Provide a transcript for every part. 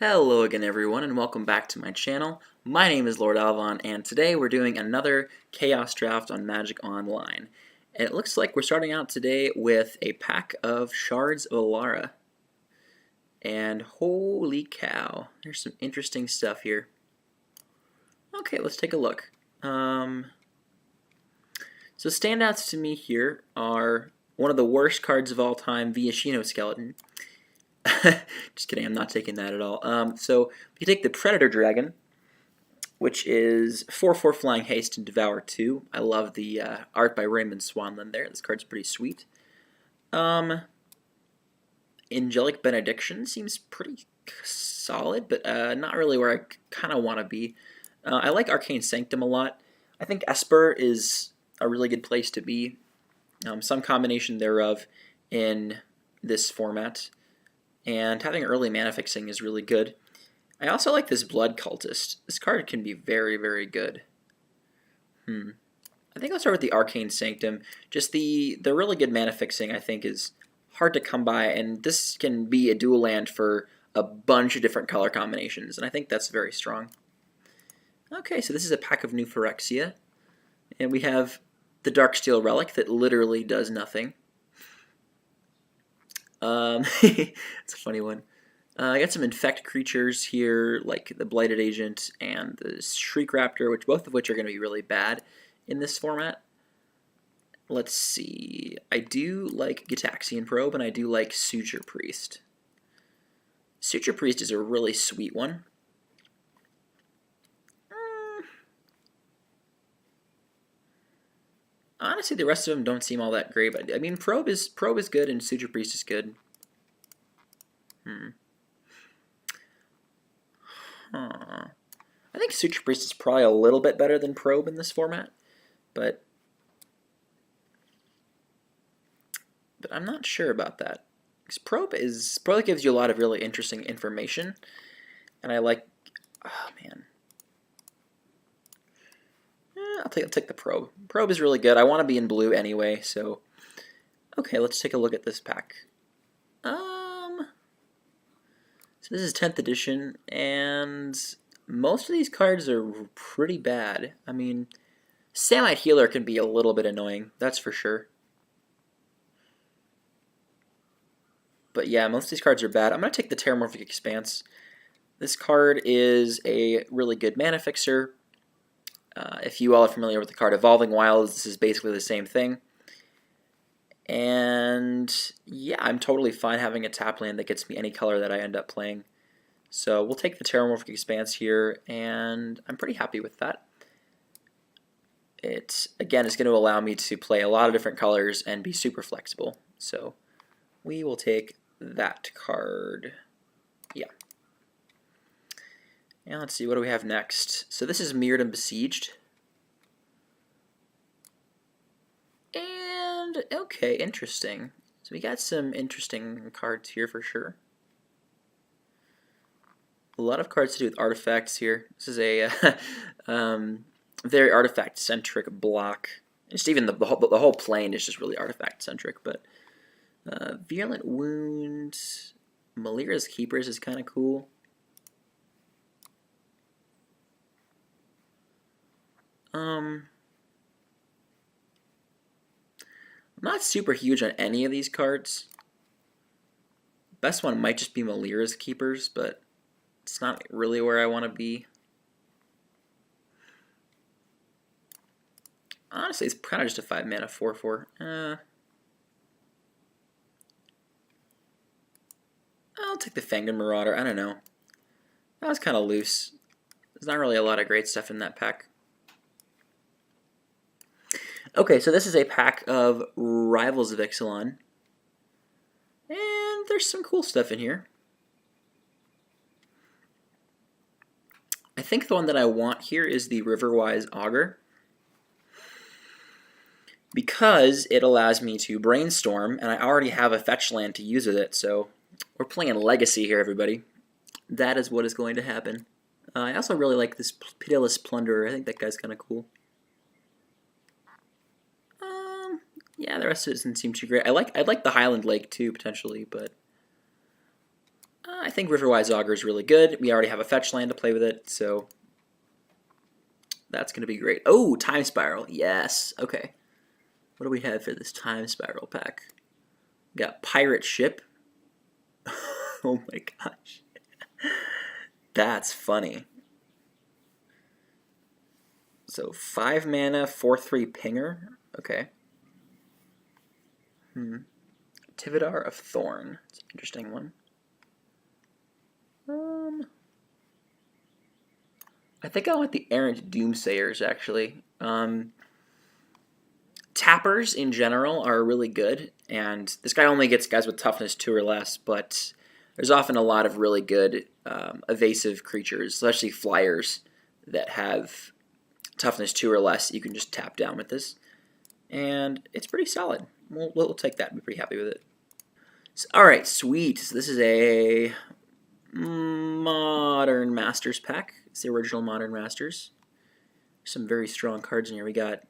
Hello again everyone and welcome back to my channel. My name is Lord Alvon and today we're doing another Chaos Draft on Magic Online. And it looks like we're starting out today with a pack of Shards of Alara. And holy cow, there's some interesting stuff here. Okay, let's take a look. So standouts to me here are one of the worst cards of all time, Viashino Skeleton. Just kidding, I'm not taking that at all. So you take the Predator Dragon, which is 4/4 Flying Haste and Devour 2. I love the art by Raymond Swanland there. This card's pretty sweet. Angelic Benediction seems pretty solid, but not really where I kind of want to be. I like Arcane Sanctum a lot. I think Esper is a really good place to be. Some combination thereof in this format. And having early mana fixing is really good. I also like this Blood Cultist. This card can be very, very good. I think I'll start with the Arcane Sanctum. Just the really good mana fixing, I think, is hard to come by, and this can be a dual land for a bunch of different color combinations, and I think that's very strong. Okay, so this is a pack of New Phyrexia, and we have the Darksteel Relic that literally does nothing. It's a funny one. I got some infect creatures here, like the Blighted Agent and the Shriek Raptor, both of which are going to be really bad in this format. Let's see. I do like Gitaxian Probe, and I do like Suture Priest. Suture Priest is a really sweet one. Honestly, the rest of them don't seem all that great. But I mean, Probe is good, and Suture Priest is good. I think Suture Priest is probably a little bit better than Probe in this format, but I'm not sure about that. Because Probe gives you a lot of really interesting information, and I like. Oh man. I'll take the Probe. Probe is really good. I want to be in blue anyway, so okay, let's take a look at this pack. So this is 10th edition, and most of these cards are pretty bad. I mean, Samite Healer can be a little bit annoying, that's for sure. But yeah, most of these cards are bad. I'm going to take the Terramorphic Expanse. This card is a really good mana fixer. If you all are familiar with the card Evolving Wilds, this is basically the same thing. And yeah, I'm totally fine having a tap land that gets me any color that I end up playing. So we'll take the Terramorphic Expanse here, and I'm pretty happy with that. It, again, is going to allow me to play a lot of different colors and be super flexible. So we will take that card. Yeah. And let's see, what do we have next? So this is Mirrored and Besieged. And, okay, interesting. So we got some interesting cards here for sure. A lot of cards to do with artifacts here. This is a very artifact-centric block. Just even the whole plane is just really artifact-centric. But Virulent Wound, Malira's Keepers is kind of cool. I'm not super huge on any of these cards. Best one might just be Malira's Keepers, but it's not really where I want to be. Honestly, it's kind of just a 5-mana 4/4. I'll take the Fanged Marauder. I don't know. That was kind of loose. There's not really a lot of great stuff in that pack. Okay, so this is a pack of Rivals of Ixalan. And there's some cool stuff in here. I think the one that I want here is the Riverwise Augur, because it allows me to brainstorm, and I already have a fetch land to use with it, so we're playing Legacy here, everybody. That is what is going to happen. I also really like this Pitiless Plunderer. I think that guy's kind of cool. Yeah, the rest of it doesn't seem too great. I'd like the Highland Lake too, potentially, but I think Riverwise Augur is really good. We already have a fetch land to play with it, so that's going to be great. Oh, Time Spiral. Yes. Okay. What do we have for this Time Spiral pack? We got Pirate Ship. Oh my gosh. That's funny. So 5 mana, 4/3 pinger. Okay. Tivadar of Thorn. It's an interesting one. I think I want the Errant Doomsayers, actually. Tappers, in general, are really good, and this guy only gets guys with toughness 2 or less, but there's often a lot of really good evasive creatures, especially flyers, that have toughness 2 or less. You can just tap down with this, and it's pretty solid. We'll take that and be pretty happy with it. So, alright, sweet. So this is a Modern Masters pack. It's the original Modern Masters. Some very strong cards in here. We got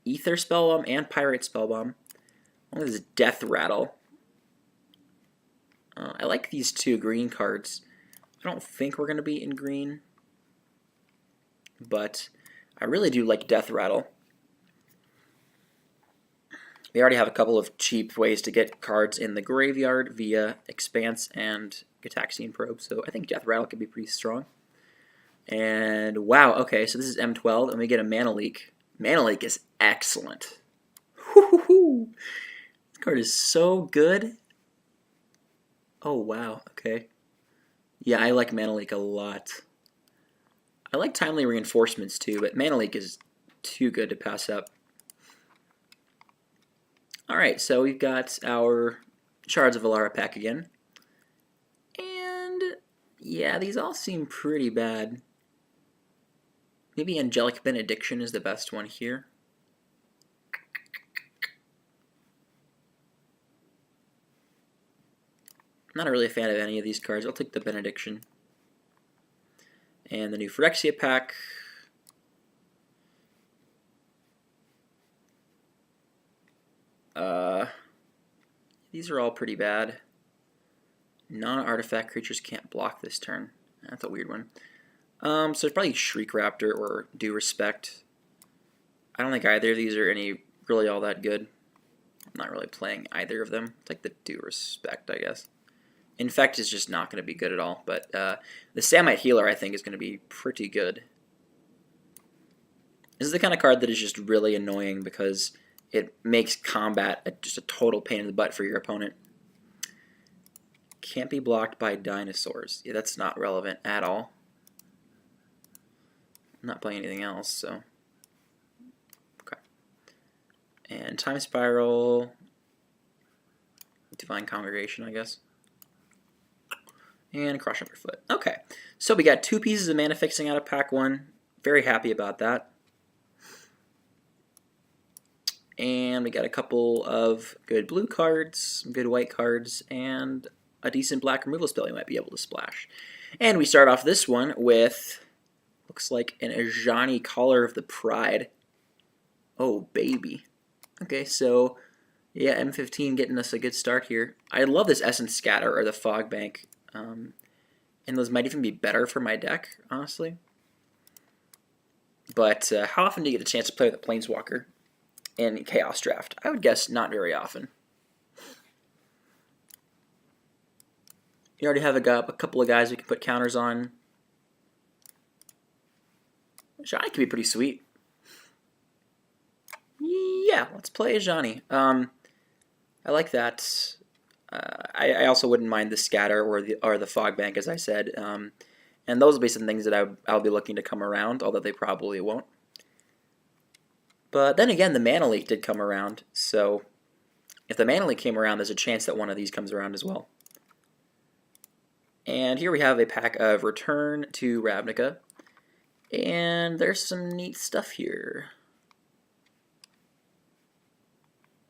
Ether Spellbomb and Pirate Spellbomb. This is Death Rattle. I like these 2 green cards. I don't think we're going to be in green, but I really do like Death Rattle. We already have a couple of cheap ways to get cards in the graveyard via Expanse and Gitaxian Probe, so I think Death Rattle could be pretty strong. And wow, okay, so this is M12, and we get a Mana Leak. Mana Leak is excellent. Woo-hoo-hoo. This card is so good. Oh, wow, okay. Yeah, I like Mana Leak a lot. I like Timely Reinforcements too, but Mana Leak is too good to pass up. Alright, so we've got our Shards of Alara pack again. And yeah, these all seem pretty bad. Maybe Angelic Benediction is the best one here. I'm not really a fan of any of these cards. I'll take the Benediction. And the new Phyrexia pack. These are all pretty bad. Non-artifact creatures can't block this turn. That's a weird one. So it's probably Shriek Raptor or Do Respect. I don't think either of these are really all that good. I'm not really playing either of them. It's like the Do Respect, I guess. Infect is just not going to be good at all, but the Samite Healer, I think, is going to be pretty good. This is the kind of card that is just really annoying because it makes combat just a total pain in the butt for your opponent. Can't be blocked by dinosaurs. Yeah, that's not relevant at all. I'm not playing anything else, so... Okay. And Time Spiral... Divine Congregation, I guess. And Crush Underfoot. Okay, so we got 2 pieces of mana fixing out of pack 1. Very happy about that. And we got a couple of good blue cards, some good white cards, and a decent black removal spell you might be able to splash. And we start off this one with, looks like an Ajani Caller of the Pride. Oh, baby. Okay, so, yeah, M15 getting us a good start here. I love this Essence Scatter or the Fog Bank. And those might even be better for my deck, honestly. But how often do you get a chance to play with a Planeswalker in Chaos Draft? I would guess not very often. You already have a couple of guys we can put counters on. Ajani could be pretty sweet. Yeah, let's play Ajani. I like that. I also wouldn't mind the Scatter or the Fog Bank, as I said. And those will be some things that I'll be looking to come around, although they probably won't. But then again, the Mana Leak did come around, so if the Mana Leak came around, there's a chance that one of these comes around as well. And here we have a pack of Return to Ravnica, and there's some neat stuff here.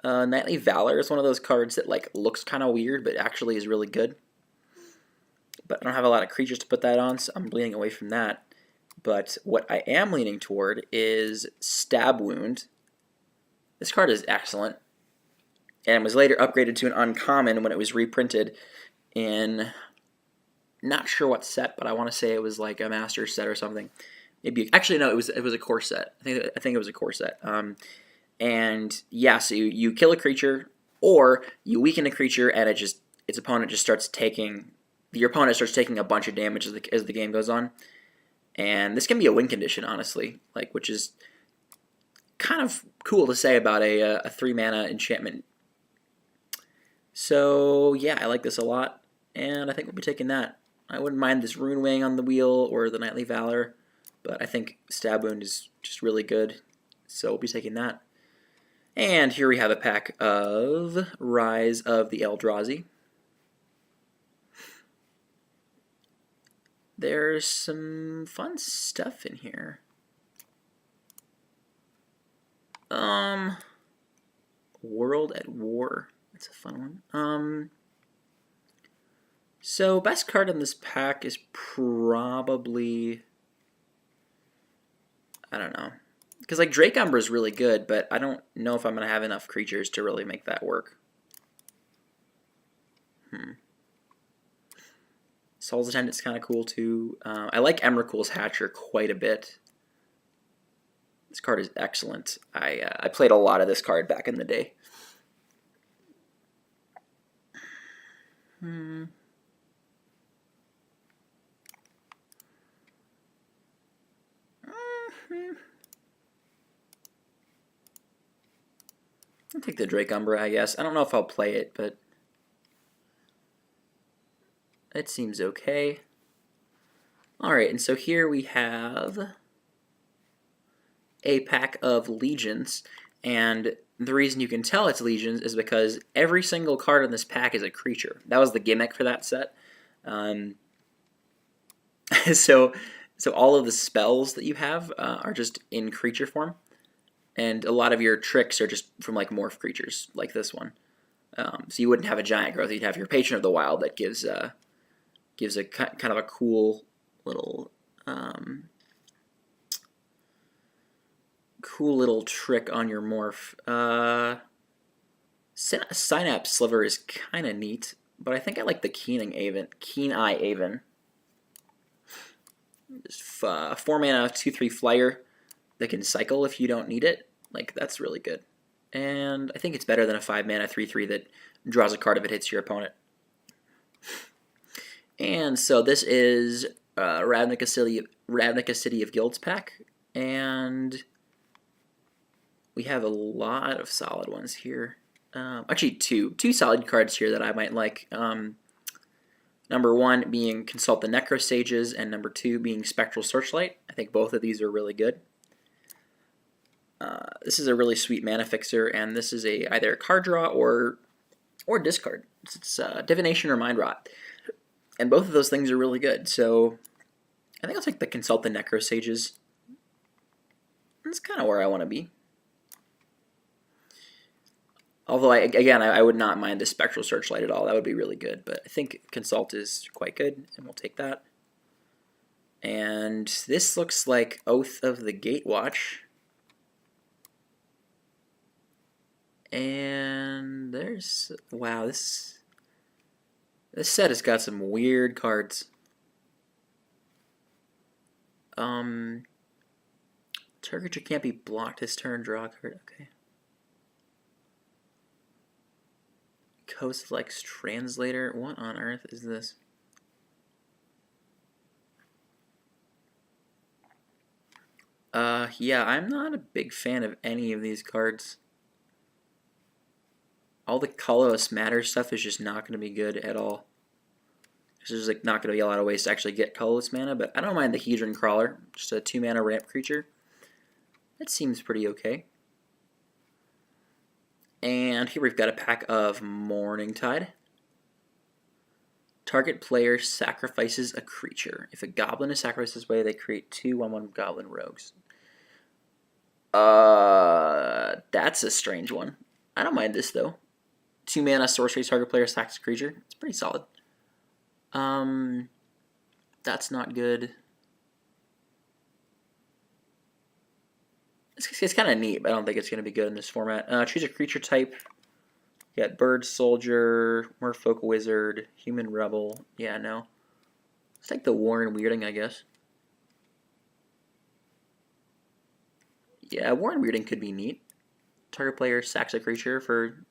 Knightly Valor is one of those cards that looks kind of weird, but actually is really good. But I don't have a lot of creatures to put that on, so I'm leaning away from that. But what I am leaning toward is Stab Wound. This card is excellent, and was later upgraded to an uncommon when it was reprinted in Not sure what set, but I want to say it was like a master set or something. Maybe actually no, it was a core set. I think it was a core set. And yeah, so you kill a creature or you weaken a creature, and its opponent just starts taking your opponent starts taking a bunch of damage as the game goes on. And this can be a win condition, honestly, like which is kind of cool to say about a 3-mana enchantment. So yeah, I like this a lot, and I think we'll be taking that. I wouldn't mind this Rune Wing on the wheel or the Knightly Valor, but I think Stab Wound is just really good, so we'll be taking that. And here we have a pack of Rise of the Eldrazi. There's some fun stuff in here. World at War. That's a fun one. So best card in this pack is probably, I don't know, because like Drake Umbra is really good, but I don't know if I'm gonna have enough creatures to really make that work. Soul's Attendant's kind of cool too. I like Emrakul's Hatcher quite a bit. This card is excellent. I played a lot of this card back in the day. I'll take the Drake Umbra, I guess. I don't know if I'll play it, but it seems okay. Alright, and so here we have a pack of Legions, and the reason you can tell it's Legions is because every single card in this pack is a creature. That was the gimmick for that set. So all of the spells that you have are just in creature form, and a lot of your tricks are just from like morph creatures, like this one. So you wouldn't have a giant growth; you'd have your Patron of the Wild that gives a kind of a cool little trick on your morph. Synapse Sliver is kind of neat, but I think I like the Keen-Eye Aven. Just 4-mana 2/3 flyer that can cycle if you don't need it. Like, that's really good. And I think it's better than a 5-mana 3/3 that draws a card if it hits your opponent. And so this is Ravnica City of Guilds pack, and we have a lot of solid ones here. Actually, two solid cards here that I might like. Number 1 being Consult the Necrosages, and number 2 being Spectral Searchlight. I think both of these are really good. This is a really sweet mana fixer, and this is either a card draw or discard. It's Divination or Mind Rot, and both of those things are really good. So I think I'll take the Consult the Necrosages. That's kind of where I want to be. Although, I would not mind the Spectral Searchlight at all. That would be really good. But I think Consult is quite good, and we'll take that. And this looks like Oath of the Gatewatch. And there's... wow, this set has got some weird cards. Target creature can't be blocked this turn, draw a card. Okay. Coastflex Translator. What on earth is this? Yeah, I'm not a big fan of any of these cards. All the Colorless Matter stuff is just not going to be good at all. There's like not going to be a lot of ways to actually get colorless mana, but I don't mind the Hedron Crawler, just a 2-mana ramp creature. That seems pretty okay. And here we've got a pack of Morningtide. Target player sacrifices a creature. If a goblin is sacrificed this way, they create 2 1/1 goblin rogues. That's a strange one. I don't mind this though. 2-mana sorcery, target player sacks a creature. It's pretty solid. That's not good. It's kind of neat, but I don't think it's going to be good in this format. Choose a creature type. You got Bird Soldier, Merfolk Wizard, Human Rebel. Yeah, no. Let's take the Warren Weirding, I guess. Yeah, Warren Weirding could be neat. Target player sacks a creature for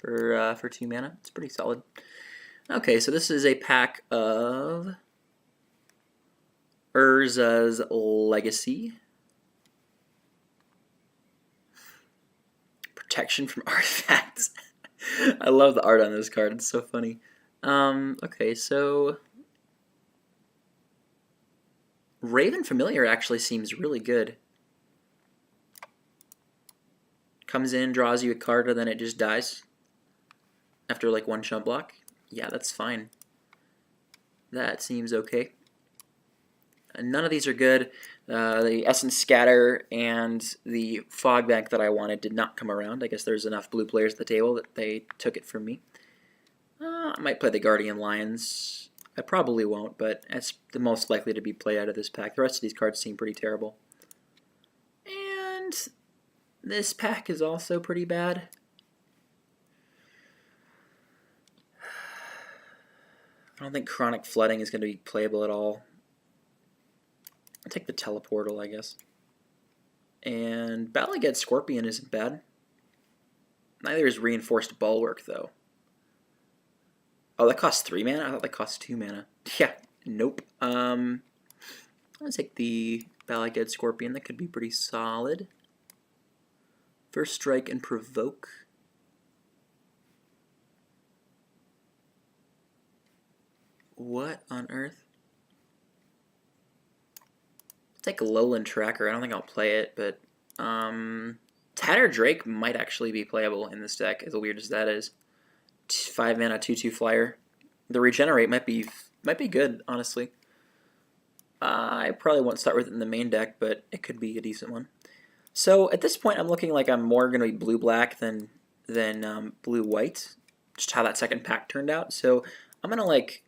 2 mana. It's pretty solid. Okay, so this is a pack of Urza's Legacy. Protection from artifacts. I love the art on this card. It's so funny. Okay, so Raven Familiar actually seems really good. Comes in, draws you a card, and then it just dies after like 1 chump block. Yeah, that's fine. That seems okay. None of these are good. The Essence Scatter and the Fog Bank that I wanted did not come around. I guess there's enough blue players at the table that they took it from me. I might play the Guardian Lions. I probably won't, but that's the most likely to be played out of this pack. The rest of these cards seem pretty terrible. And this pack is also pretty bad. I don't think Chronic Flooding is going to be playable at all. I'll take the Teleportal, I guess. And Balagad Scorpion isn't bad. Neither is Reinforced Bulwark, though. Oh, that costs 3 mana? I thought that cost 2 mana. Yeah, nope. I'll take the Balagad Scorpion. That could be pretty solid. First Strike and Provoke. What on earth? Take a Lowland Tracker. I don't think I'll play it, but Tatter Drake might actually be playable in this deck, as weird as that is. 5 mana, 2/2 flyer. The Regenerate might be good, honestly. I probably won't start with it in the main deck, but it could be a decent one. So at this point, I'm looking like I'm more going to be blue-black than blue-white. Just how that second pack turned out. So I'm going to like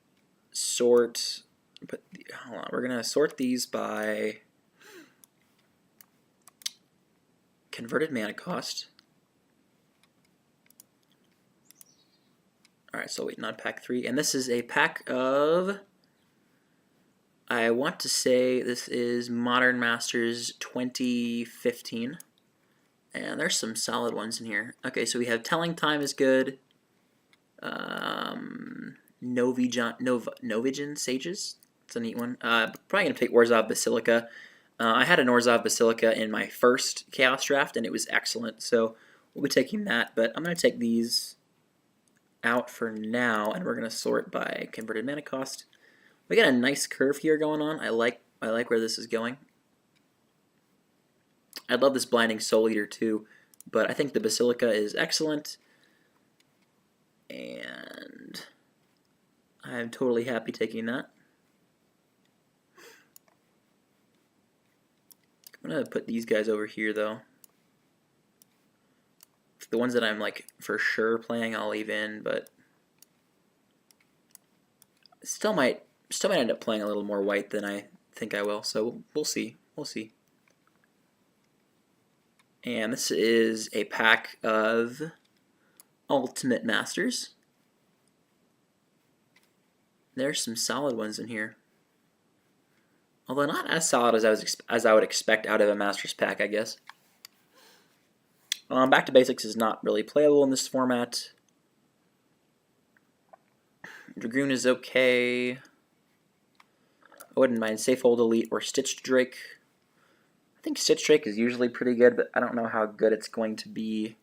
sort. But hold on, we're going to sort these by converted mana cost. Alright, so wait, not pack 3. And this is a pack of, I want to say this is Modern Masters 2015. And there's some solid ones in here. Okay, so we have Telling Time is good. Novigen Sages. It's a neat one. Probably going to take Orzhov Basilica. I had an Orzhov Basilica in my first Chaos draft, and it was excellent. So we'll be taking that. But I'm going to take these out for now, and we're going to sort by converted mana cost. We got a nice curve here going on. I like where this is going. I love this Blinding Soul Eater too, but I think the Basilica is excellent, and I'm totally happy taking that. I'm going to put these guys over here though. The ones that I'm like for sure playing, I'll leave in, but still might end up playing a little more white than I think I will. So we'll see. We'll see. And this is a pack of Ultimate Masters. There's some solid ones in here, although not as solid as I would expect out of a Masters pack, I guess. Back to Basics is not really playable in this format. Dragoon is okay. I wouldn't mind Safehold Elite or Stitched Drake. I think Stitched Drake is usually pretty good, but I don't know how good it's going to be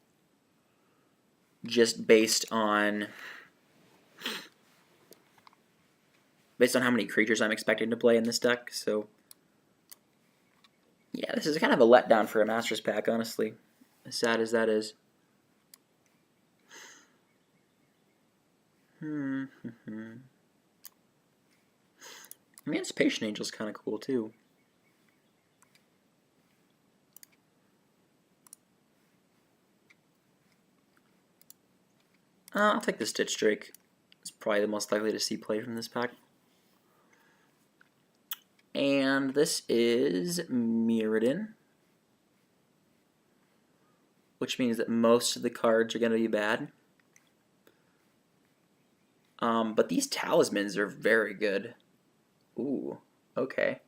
just based on how many creatures I'm expecting to play in this deck. So yeah, this is kind of a letdown for a Masters pack, honestly. As sad as that is. Emancipation Angel's kind of cool too. I'll take the Stitch Drake. It's probably the most likely to see play from this pack. And this is Mirrodin, which means that most of the cards are going to be bad. But these talismans are very good. Ooh, okay.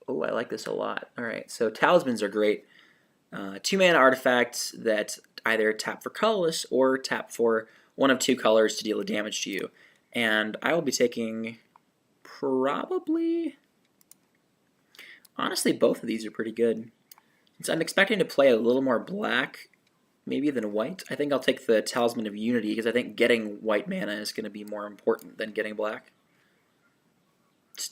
Oh, I like this a lot. All right, so talismans are great. 2-mana artifacts that either tap for colorless or tap for one of 2 colors to deal damage to you. And I will be taking probably... Honestly, both of these are pretty good. Since I'm expecting to play a little more black, maybe than white, I think I'll take the Talisman of Unity, because I think getting white mana is going to be more important than getting black.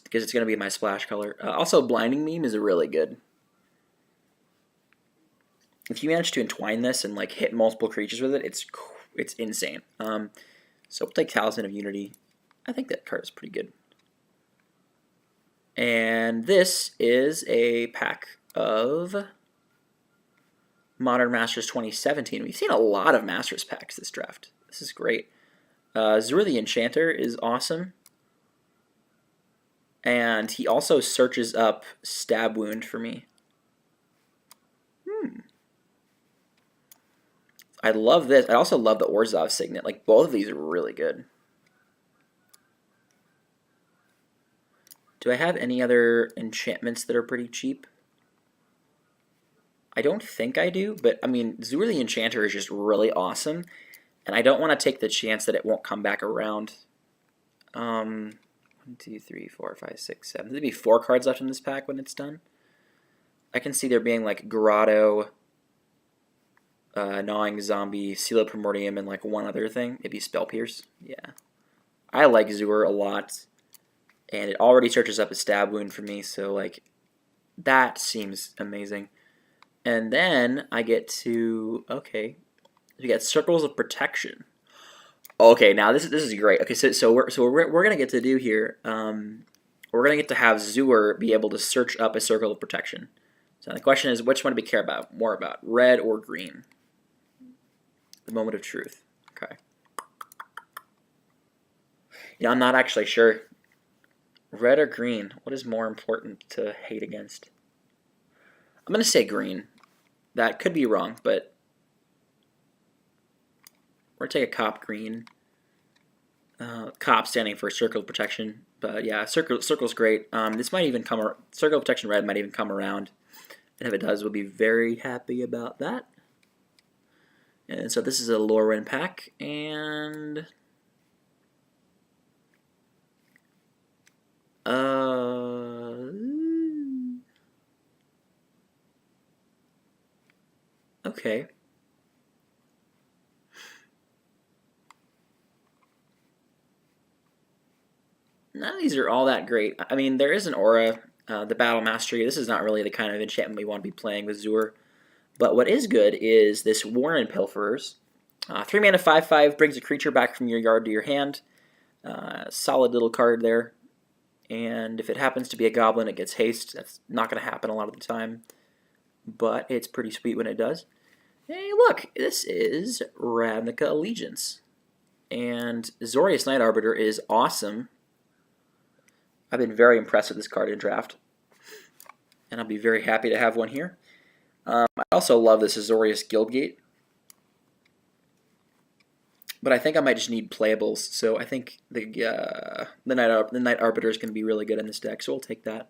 Because it's going to be my splash color. Also, Blinding Beam is really good. If you manage to entwine this and like hit multiple creatures with it, it's insane. So we'll take Talisman of Unity. I think that card is pretty good. And this is a pack of Modern Masters 2017. We've seen a lot of Masters packs this draft. This is great. Zur the Enchanter is awesome. And he also searches up Stab Wound for me. I love this. I also love the Orzhov Signet. Like, both of these are really good. Do I have any other enchantments that are pretty cheap? I don't think I do, but I mean, Zur the Enchanter is just really awesome, and I don't want to take the chance that it won't come back around. 1, 2, 3, 4, 5, 6, 7. There'll be 4 cards left in this pack when it's done. I can see there being like Grotto, Gnawing Zombie, Seal of Primordium, and like one other thing. Maybe Spell Pierce. Yeah. I like Zur a lot. And it already searches up a Stab Wound for me, so like that seems amazing. And then I get to, okay, we get Circles of Protection. Okay, now this is great. Okay, so we're gonna get to do here. We're gonna get to have Zur be able to search up a Circle of Protection. So the question is, which one do we care more about, red or green? The moment of truth. Okay. You know, I'm not actually sure. Red or green? What is more important to hate against? I'm going to say green. That could be wrong, but we're going to take a Cop green. Cop standing for Circle of Protection. But yeah, Circle's great. This might even Circle of Protection red might even come around. And if it does, we'll be very happy about that. And so this is a Lorwyn pack, and okay. None of these are all that great. I mean, there is an Aura, the Battle Mastery. This is not really the kind of enchantment we want to be playing with Zur. But what is good is this Warren Pilferers. 3 mana 5/5 brings a creature back from your yard to your hand. Solid little card there. And if it happens to be a goblin, it gets haste. That's not going to happen a lot of the time. But it's pretty sweet when it does. Hey, look, this is Ravnica Allegiance. And Azorius Night Arbiter is awesome. I've been very impressed with this card in draft. And I'll be very happy to have one here. I also love this Azorius Guildgate. But I think I might just need playables, so I think the Night Arbiter is going to be really good in this deck, so we'll take that.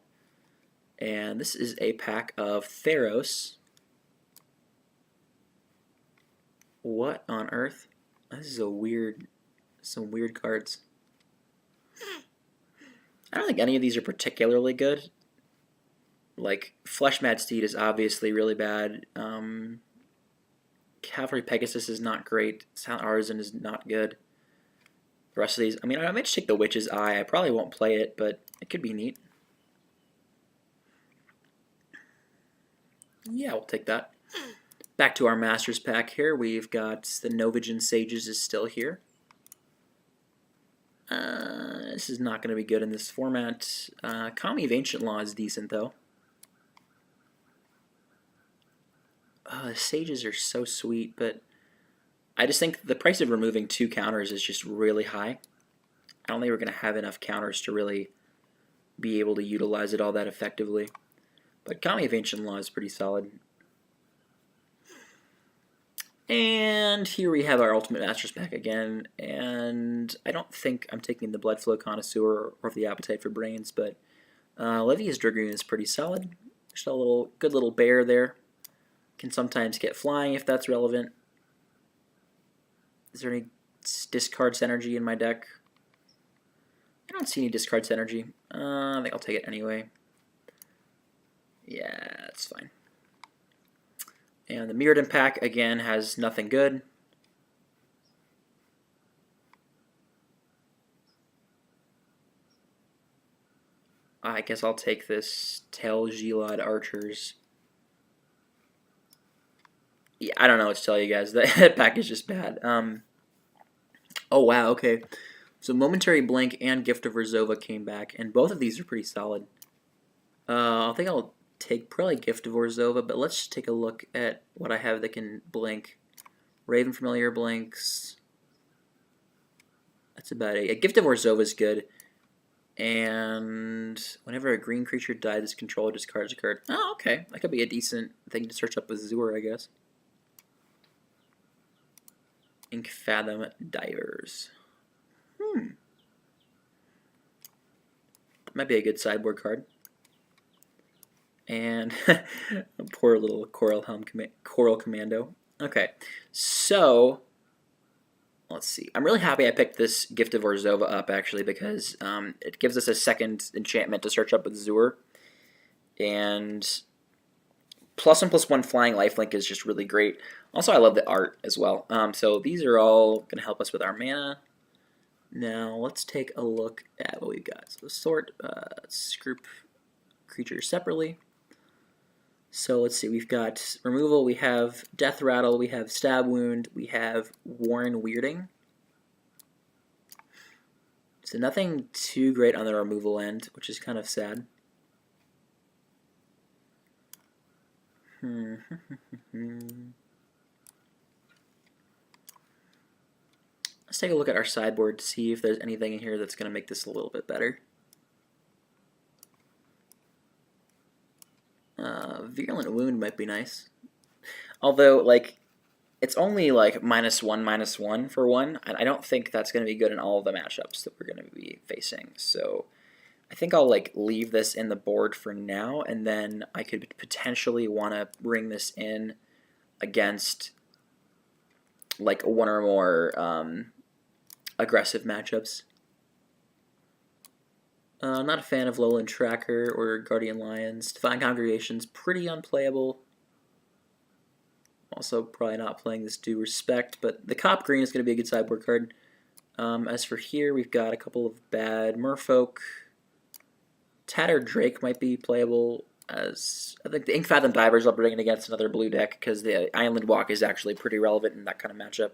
And this is a pack of Theros. What on earth? This is some weird cards. I don't think any of these are particularly good. Like, Fleshmad Steed is obviously really bad. Cavalry Pegasus is not great. Silent Artisan is not good. The rest of these, I mean, I might just take the Witch's Eye. I probably won't play it, but it could be neat. Yeah, we'll take that. Back to our Masters pack here. We've got the Novigen Sages is still here. This is not going to be good in this format. Kami of Ancient Law is decent, though. The Sages are so sweet, but I just think the price of removing 2 counters is just really high. I don't think we're going to have enough counters to really be able to utilize it all that effectively. But Kami of Ancient Law is pretty solid. And here we have our Ultimate Masters pack again, and I don't think I'm taking the Blood Flow Connoisseur or the Appetite for Brains, but Levi's Dragoon is pretty solid. Just a good little bear there. Can sometimes get flying if that's relevant. Is there any discards energy in my deck? I don't see any discards energy. I think I'll take it anyway. Yeah, that's fine. And the Mirrodin pack, again, has nothing good. I guess I'll take this Tel Gilad Archers. Yeah, I don't know what to tell you guys. That pack is just bad. Oh, wow, okay. So Momentary Blink and Gift of Rezova came back, and both of these are pretty solid. I think I'll take probably Gift of Orzova, but let's take a look at what I have that can blink. Raven Familiar blinks. That's about it. A Gift of Orzova is good. And whenever a green creature dies, its controller discards a card. Oh, okay. That could be a decent thing to search up with Zur, I guess. Ink Fathom Divers. Might be a good sideboard card. And poor little Coral Commando. Okay, so let's see. I'm really happy I picked this Gift of Orzova up, actually, because it gives us a second enchantment to search up with Zur. And +1/+1 flying lifelink is just really great. Also, I love the art as well. So these are all going to help us with our mana. Now, let's take a look at what we've got. So sort, let's group creatures separately. So let's see, we've got removal, we have Death Rattle, we have Stab Wound, we have Warren Weirding. So nothing too great on the removal end, which is kind of sad. Let's take a look at our sideboard to see if there's anything in here that's going to make this a little bit better. Virulent Wound might be nice. Although, like, it's only like -1/-1 for one, and I don't think that's going to be good in all of the matchups that we're going to be facing. So I think I'll like leave this in the board for now, and then I could potentially want to bring this in against like one or more aggressive matchups. Not a fan of Lowland Tracker or Guardian Lions. Divine Congregation's pretty unplayable. Also probably not playing this Due Respect, but the Cop Green is going to be a good sideboard card. As for here, we've got a couple of bad Merfolk. Tattered Drake might be playable, as I think the Ink Fathom Divers I'll bring it against another blue deck, because the Island Walk is actually pretty relevant in that kind of matchup.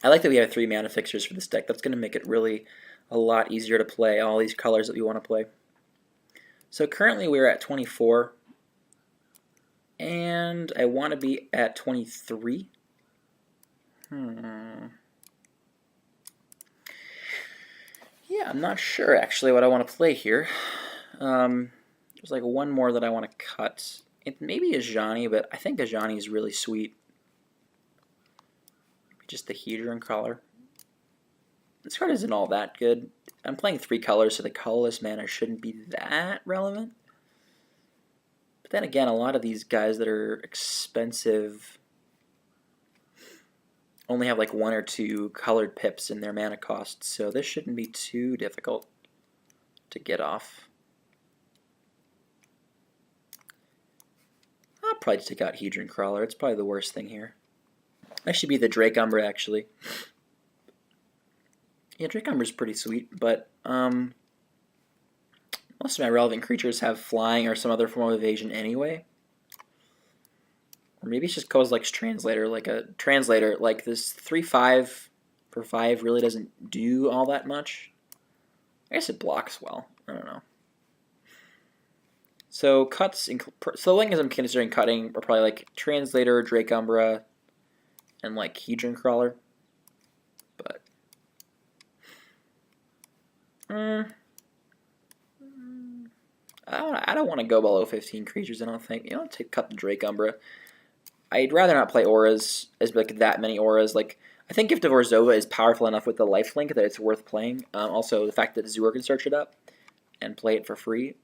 I like that we have 3 mana fixtures for this deck. That's going to make it really a lot easier to play all these colors that we want to play. So currently we're at 24, and I want to be at 23. Yeah, I'm not sure actually what I want to play here. There's like one more that I want to cut. It maybe Ajani, but I think Ajani is really sweet. Just the Hedron Collar. This card isn't all that good. I'm playing 3 colors, so the colorless mana shouldn't be that relevant. But then again, a lot of these guys that are expensive only have like 1 or 2 colored pips in their mana cost, so this shouldn't be too difficult to get off. I'll probably just take out Hedron Crawler. It's probably the worst thing here. That should be the Drake Umbra, actually. Yeah, Drake Umbra is pretty sweet, but most of my relevant creatures have flying or some other form of evasion anyway. Or maybe it's just Kozilek's Translator. Like a Translator, like this 3/5 for 5 really doesn't do all that much. I guess it blocks well. I don't know. So cuts, so the things I'm considering cutting are probably like Translator, Drake Umbra, and like Hedron Crawler. But I don't don't want to go below 15 creatures, I don't think. You know, cut the Drake Umbra. I'd rather not play auras, as like that many auras. Like, I think Gift of Orzhova is powerful enough with the lifelink that it's worth playing. Also, the fact that Azure can search it up and play it for free.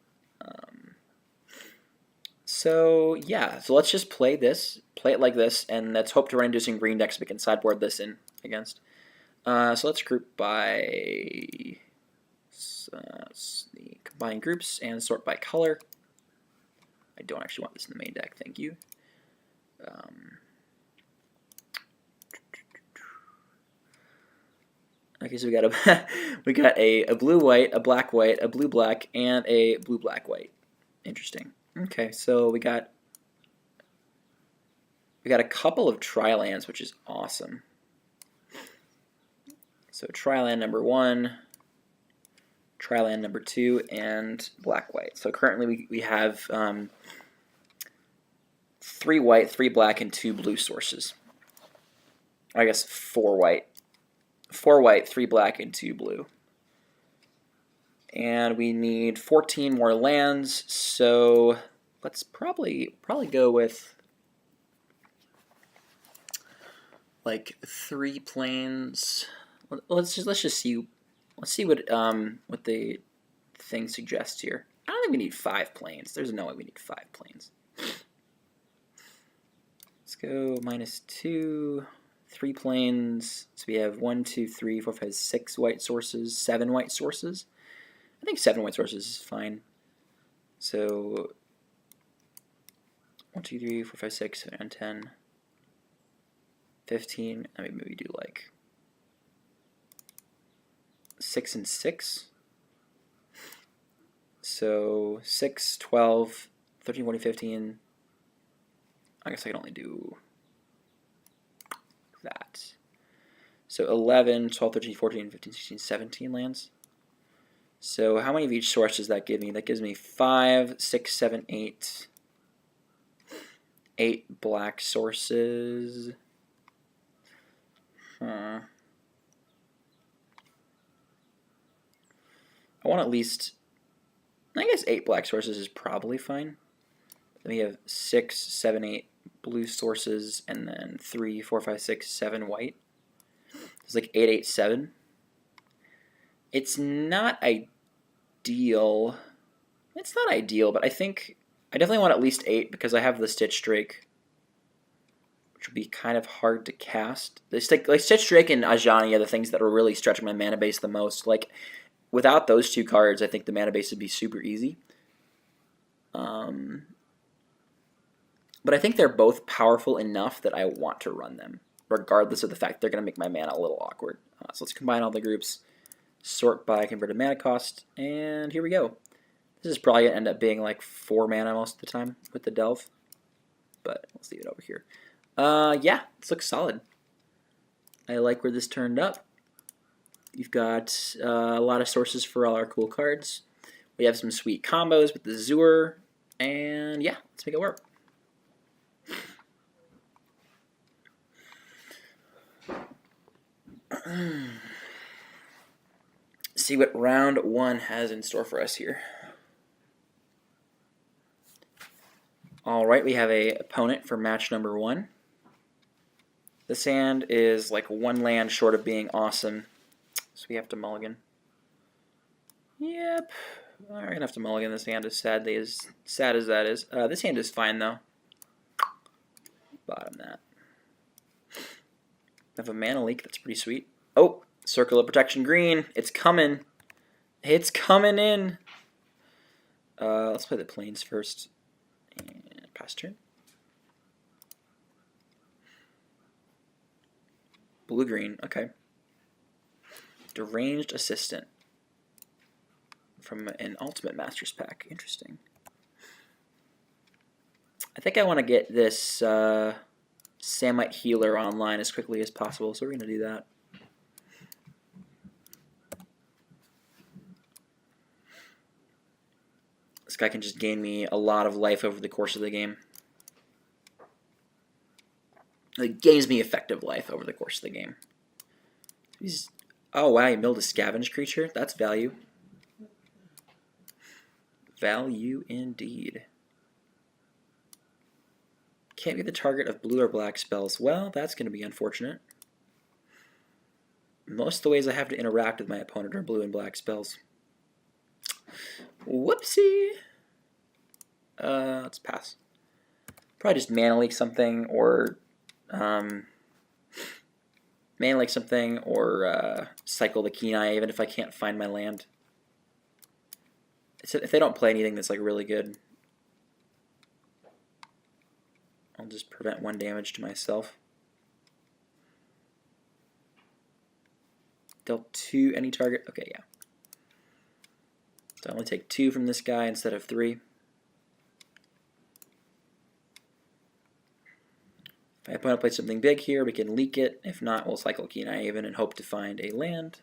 So yeah, so let's just play it like this, and let's hope to run into some green decks we can sideboard this in against. So let's group by the combine groups and sort by color. I don't actually want this in the main deck, thank you. Okay, so we got a blue-white, a black-white, a blue-black, and a blue-black-white. Interesting. Okay, so we got a couple of tri-lands, which is awesome. So tri-land number 1, tri-land number 2, and black-white. So currently we have 3 white, 3 black, and 2 blue sources. I guess 4 white. 4 white, 3 black, and 2 blue. And we need 14 more lands, so let's probably go with like 3 planes. Let's just see. Let's see what the thing suggests here. I don't think we need 5 planes. There's no way we need 5 planes. Let's go -2. 3 planes, so we have 1, 2, 3, 4, 5, 6 white sources, 7 white sources. I think 7 white sources is fine. So 1, 2, 3, 4, 5, 6, 7, 8, 10, 15. I mean, maybe do like 6 and 6. So 6, 12, 13, 14, 15. I guess I can only do that. So 11, 12, 13, 14, 15, 16, 17 lands. So how many of each source does that give me? That gives me 5, 6, 7, 8. 8 black sources. I want at least, I guess 8 black sources is probably fine. Then we have 6, 7, 8 blue sources, and then 3, 4, 5, 6, 7 white. It's like 8, 8, 7. It's not ideal. It's not ideal, but I think I definitely want at least 8 because I have the Stitch Drake, which would be kind of hard to cast. Like Stitch Drake and Ajani are the things that are really stretching my mana base the most. Like, without those 2 cards, I think the mana base would be super easy. But I think they're both powerful enough that I want to run them, regardless of the fact they're going to make my mana a little awkward. So let's combine all the groups, sort by converted mana cost, and here we go. This is probably going to end up being like 4 mana most of the time with the Delve, but let's leave it over here. Yeah, this looks solid. I like where this turned up. You've got a lot of sources for all our cool cards. We have some sweet combos with the Azure, and yeah, let's make it work. See what round 1 has in store for us here. Alright, we have a opponent for match number 1. This hand is like 1 land short of being awesome, so we have to mulligan. Yep, we're going to have to mulligan this hand, as sad as that is. This hand is fine, though. Bottom that. I have a mana leak, that's pretty sweet. Oh, Circle of Protection green. It's coming. It's coming in. Let's play the planes first. And pass turn. Blue-green, okay. Deranged Assistant. From an Ultimate Masters pack. Interesting. I think I want to get this Samite Healer online as quickly as possible, so we're going to do that. This guy can just gain me a lot of life over the course of the game. It gains me effective life over the course of the game. Oh wow, he milled a Scavenge creature? That's value. value indeed. Can't be the target of blue or black spells. Well, that's going to be unfortunate. Most of the ways I have to interact with my opponent are blue and black spells. Whoopsie! Let's pass. Probably just mana leak something, or cycle the Keen Eye, even if I can't find my land. If they don't play anything that's like really good, I'll just prevent 1 damage to myself. Dealt 2 any target. Okay, yeah. So I only take 2 from this guy instead of 3. If my opponent plays something big here, we can leak it. If not, we'll cycle Keen Eye even and hope to find a land.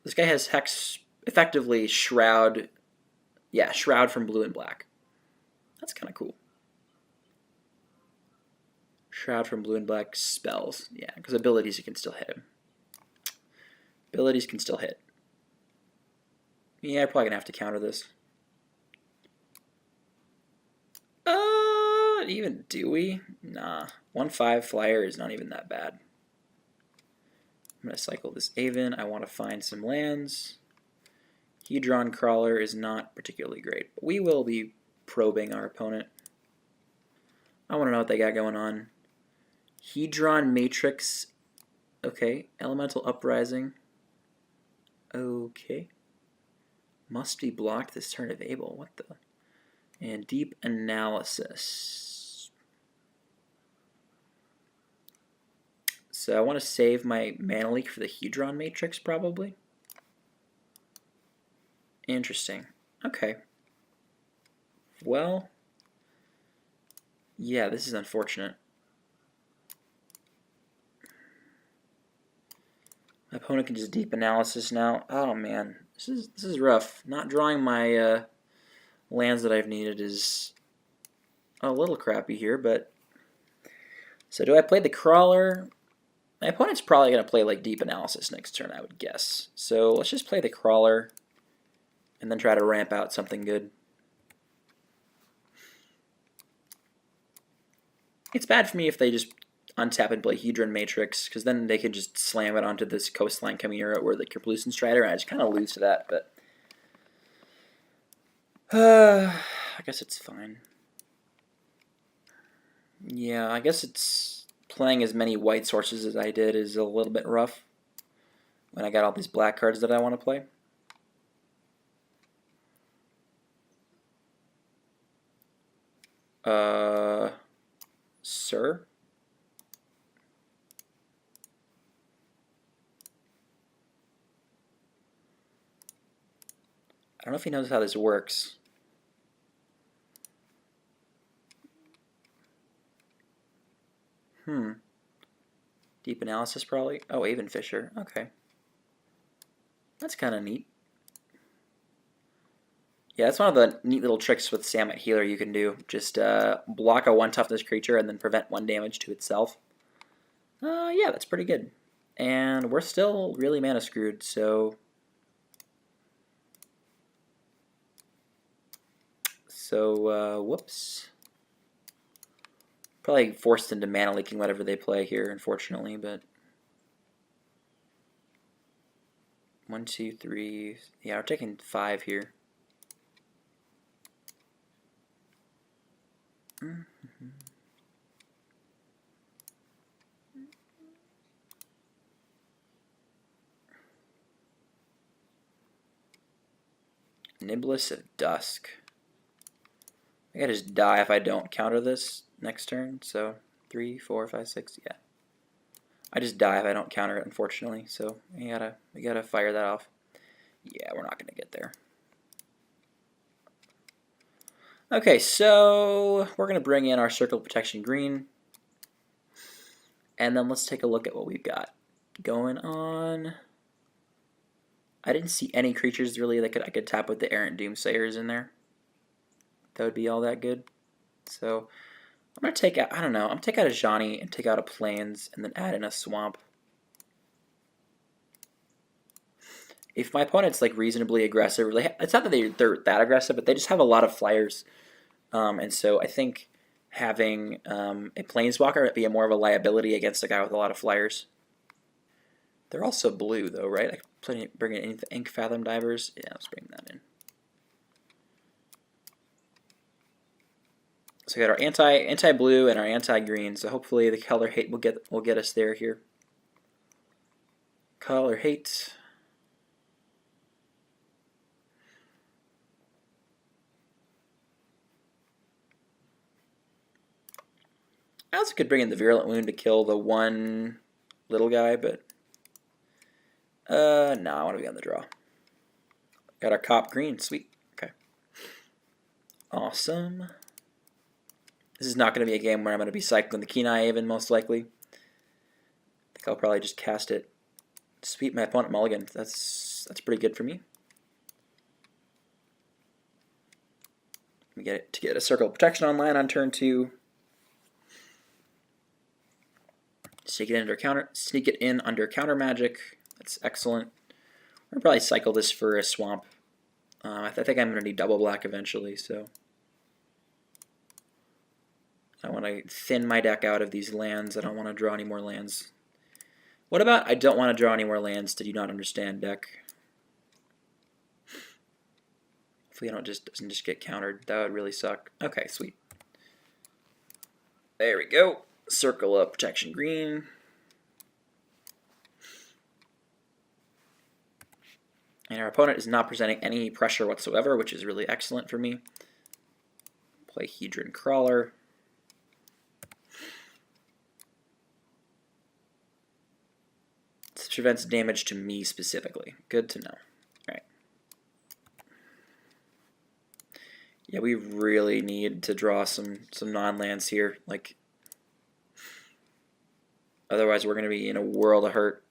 This guy has Hex, effectively Shroud. Yeah, Shroud from blue and black. That's kind of cool. Shroud from blue and black spells. Yeah, because abilities you can still hit him. Abilities can still hit. Yeah, I'm probably going to have to counter this. Even do we? Nah. 1/5 flyer is not even that bad. I'm going to cycle this Avon. I want to find some lands. Hedron Crawler is not particularly great, but we will be probing our opponent. I want to know what they got going on. Hedron Matrix. Okay. Elemental Uprising. Okay. Must be blocked this turn of Able. What the? And Deep Analysis. So I want to save my mana leak for the Hedron Matrix, probably. Interesting. Okay. Well, yeah, this is unfortunate. My opponent can just Deep Analysis now. Oh man, this is rough. Not drawing my lands that I've needed is a little crappy here, but so do I play the Crawler? My opponent's probably going to play like Deep Analysis next turn, I would guess. So let's just play the Crawler and then try to ramp out something good. It's bad for me if they just untap and play Hedron Matrix, because then they can just slam it onto this Coastline Chimera or the Kerplusen Strider, and I just kind of lose to that, but I guess it's fine. Yeah, I guess it's playing as many white sources as I did is a little bit rough when I got all these black cards that I want to play. Sir? I don't know if he knows how this works. Deep Analysis probably. Oh, Avon Fisher. Okay. That's kind of neat. Yeah, that's one of the neat little tricks with Samet Healer you can do. Just block a 1 toughness creature and then prevent 1 damage to itself. Yeah, that's pretty good. And we're still really mana screwed, so... whoops. Probably forced into mana leaking whatever they play here, unfortunately, but... 1, 2, 3... Yeah, we're taking 5 here. Niblis of Dusk. I gotta just die if I don't counter this next turn. So 3, 4, 5, 6. Yeah, I just die if I don't counter it, unfortunately. So we gotta fire that off. Yeah, we're not gonna get there. Okay, so we're gonna bring in our Circle of Protection green, and then let's take a look at what we've got going on. I didn't see any creatures really that I could tap with the Errant Doomsayers in there. That would be all that good. So I'm going to take out, I don't know, I'm going to take out a Johnny and take out a Plains and then add in a Swamp. if my opponent's like reasonably aggressive, it's not that they're that aggressive, but they just have a lot of flyers, and so I think having a planeswalker be more of a liability against a guy with a lot of flyers. They're also blue though, right? I could bring in Ink Fathom Divers. Yeah, let's bring that in. So we got our anti-blue and our anti-green. So hopefully the color hate will get us there here. Color hate. I also could bring in the Virulent Wound to kill the one little guy, but no, I want to be on the draw. Got our Cop Green, sweet. Okay, awesome. This is not going to be a game where I'm going to be cycling the Kenai Haven, most likely. I think I'll probably just cast it. Sweep my opponent mulligan. That's pretty good for me. We get it to get a Circle of Protection online on turn 2. Sneak it in under counter magic. That's excellent. I'm gonna probably cycle this for a swamp. I think I'm gonna need double black eventually, so I want to thin my deck out of these lands. I don't want to draw any more lands. What about I don't want to draw any more lands? Did you not understand, deck? Hopefully, doesn't just get countered. That would really suck. Okay, sweet. There we go. Circle of Protection green. And our opponent is not presenting any pressure whatsoever, which is really excellent for me. Play Hedron Crawler. This prevents damage to me specifically. Good to know. Alright. Yeah, we really need to draw some non-lands here. Like, otherwise we're going to be in a world of hurt.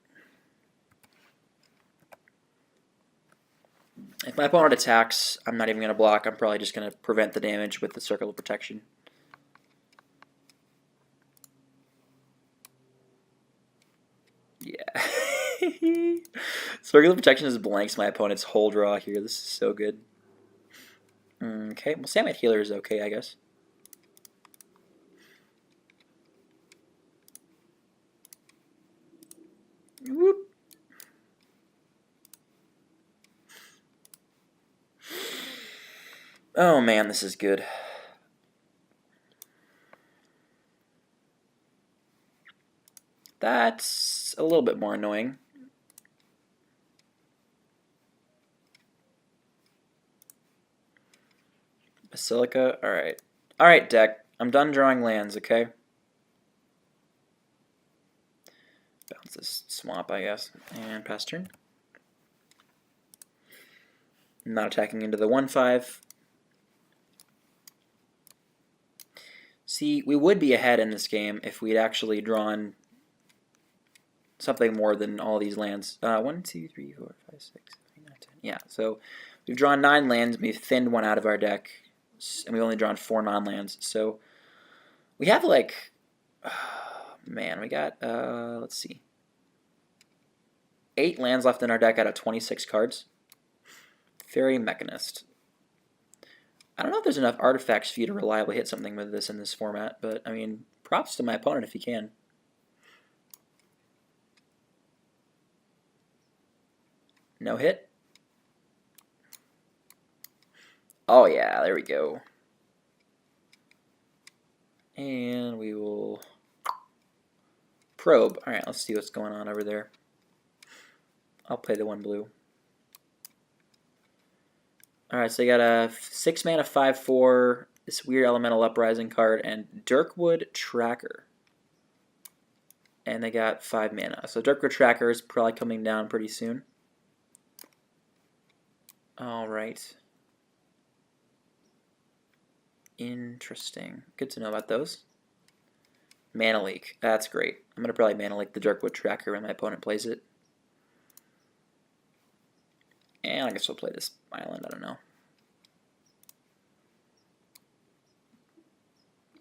If my opponent attacks, I'm not even going to block. I'm probably just going to prevent the damage with the Circle of Protection. Yeah. Circle of Protection just blanks my opponent's whole draw here. This is so good. Okay, well, Samite Healer is okay, I guess. Whoop. Oh man, this is good. That's a little bit more annoying. Basilica, alright. Alright, deck. I'm done drawing lands, okay? Bounce this swamp, I guess. And pass turn. Not attacking into the 1/5. See, we would be ahead in this game if we'd actually drawn something more than all these lands. 1, 2, 3, 4, 5, 6, 7, 8, 9, 10. Yeah, so we've drawn 9 lands. We've thinned one out of our deck, and we've only drawn 4 non-lands. So we have like, man, we got, let's see, 8 lands left in our deck out of 26 cards. Fairy Mechanist. I don't know if there's enough artifacts for you to reliably hit something with this in this format, but I mean, props to my opponent if he can. No hit. Oh yeah, there we go. And we will probe. Alright, let's see what's going on over there. I'll play the 1 blue. Alright, so you got a 6 mana 5/4, this weird elemental uprising card, and Dirkwood Tracker. And they got 5 mana. So Dirkwood Tracker is probably coming down pretty soon. Alright. Interesting. Good to know about those. Mana Leak. That's great. I'm going to probably Mana Leak the Dirkwood Tracker when my opponent plays it. And I guess we'll play this island, I don't know.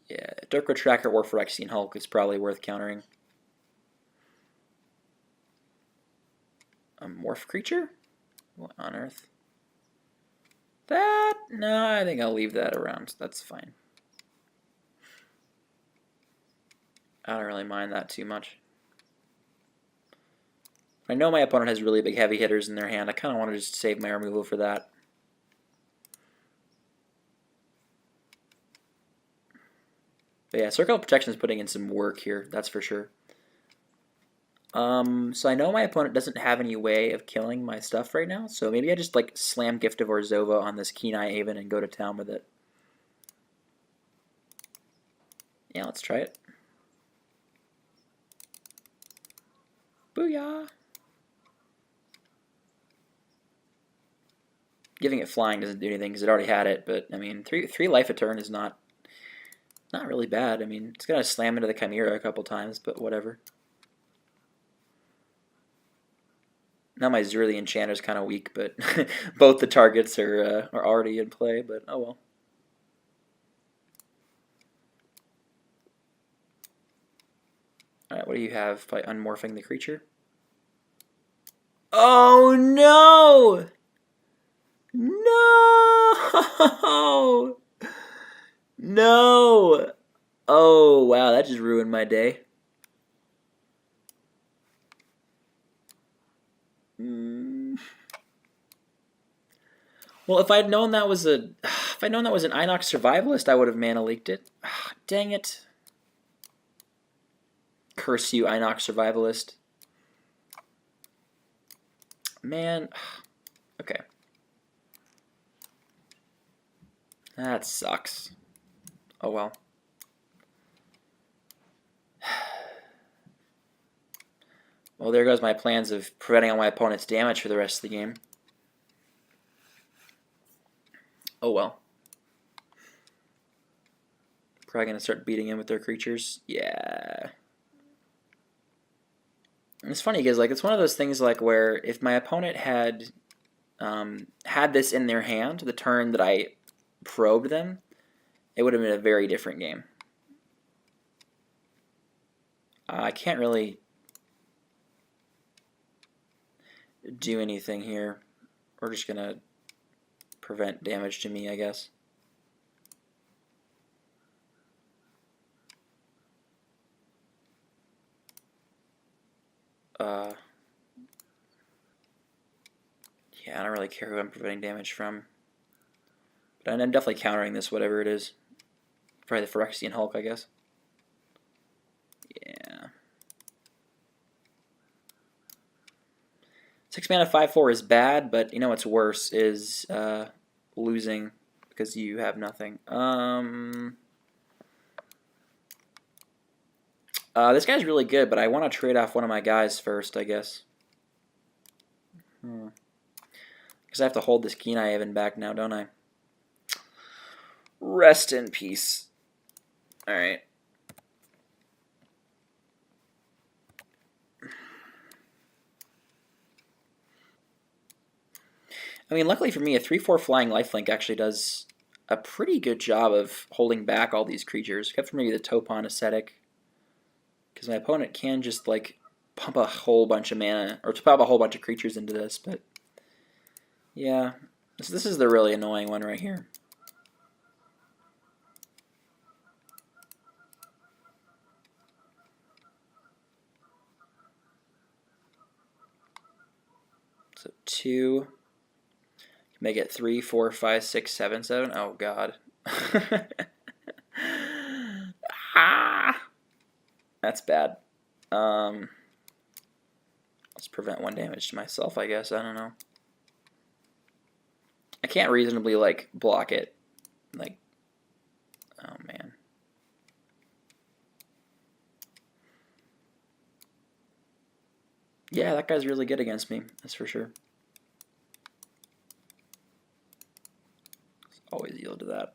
Yeah, Dirkwood Tracker or Phyrexian Hulk is probably worth countering. A Morph Creature? What on earth? That? No, I think I'll leave that around. That's fine. I don't really mind that too much. I know my opponent has really big heavy hitters in their hand. I kind of want to just save my removal for that. But yeah, Circle of Protection is putting in some work here, that's for sure. So I know my opponent doesn't have any way of killing my stuff right now, so maybe I just like slam Gift of Orzhova on this Kenai Avon and go to town with it. Yeah, let's try it. Booyah! Giving it flying doesn't do anything because it already had it, but I mean, three life a turn is not really bad. I mean, it's gonna slam into the Chimera a couple times, but whatever. Now my Zur the Enchanter is kind of weak, but both the targets are already in play, but oh well. Alright, what do you have by unmorphing the creature? Oh no! No! No! Oh wow, that just ruined my day. Well, if I'd known that was an Inox Survivalist, I would have mana leaked it. Dang it! Curse you, Inox Survivalist. Man, okay. That sucks. Oh well. Well, there goes my plans of preventing all my opponent's damage for the rest of the game. Oh well. Probably gonna start beating in with their creatures. Yeah. And it's funny because like it's one of those things like where if my opponent had had this in their hand the turn that I probed them, it would have been a very different game. I can't really do anything here. We're just gonna prevent damage to me, I guess. Yeah, I don't really care who I'm preventing damage from. But I'm definitely countering this, whatever it is. Probably the Phyrexian Hulk, I guess. Yeah. 6 mana 5/4 is bad, but you know what's worse is losing because you have nothing. This guy's really good, but I want to trade off one of my guys first, I guess. Because I have to hold this Kenai Avon back now, don't I? Rest in peace. Alright. I mean, luckily for me, a 3/4 flying lifelink actually does a pretty good job of holding back all these creatures, except for maybe the Topon Ascetic. Because my opponent can just, like, pump a whole bunch of mana, or pump a whole bunch of creatures into this, but yeah, this is the really annoying one right here. So 2, make it 3, 4, 5, 6, 7, 7. Oh god. Ah, that's bad. Let's prevent 1 damage to myself, I guess. I don't know. I can't reasonably like block it. Like, oh man. Yeah, that guy's really good against me. That's for sure. Always yield to that.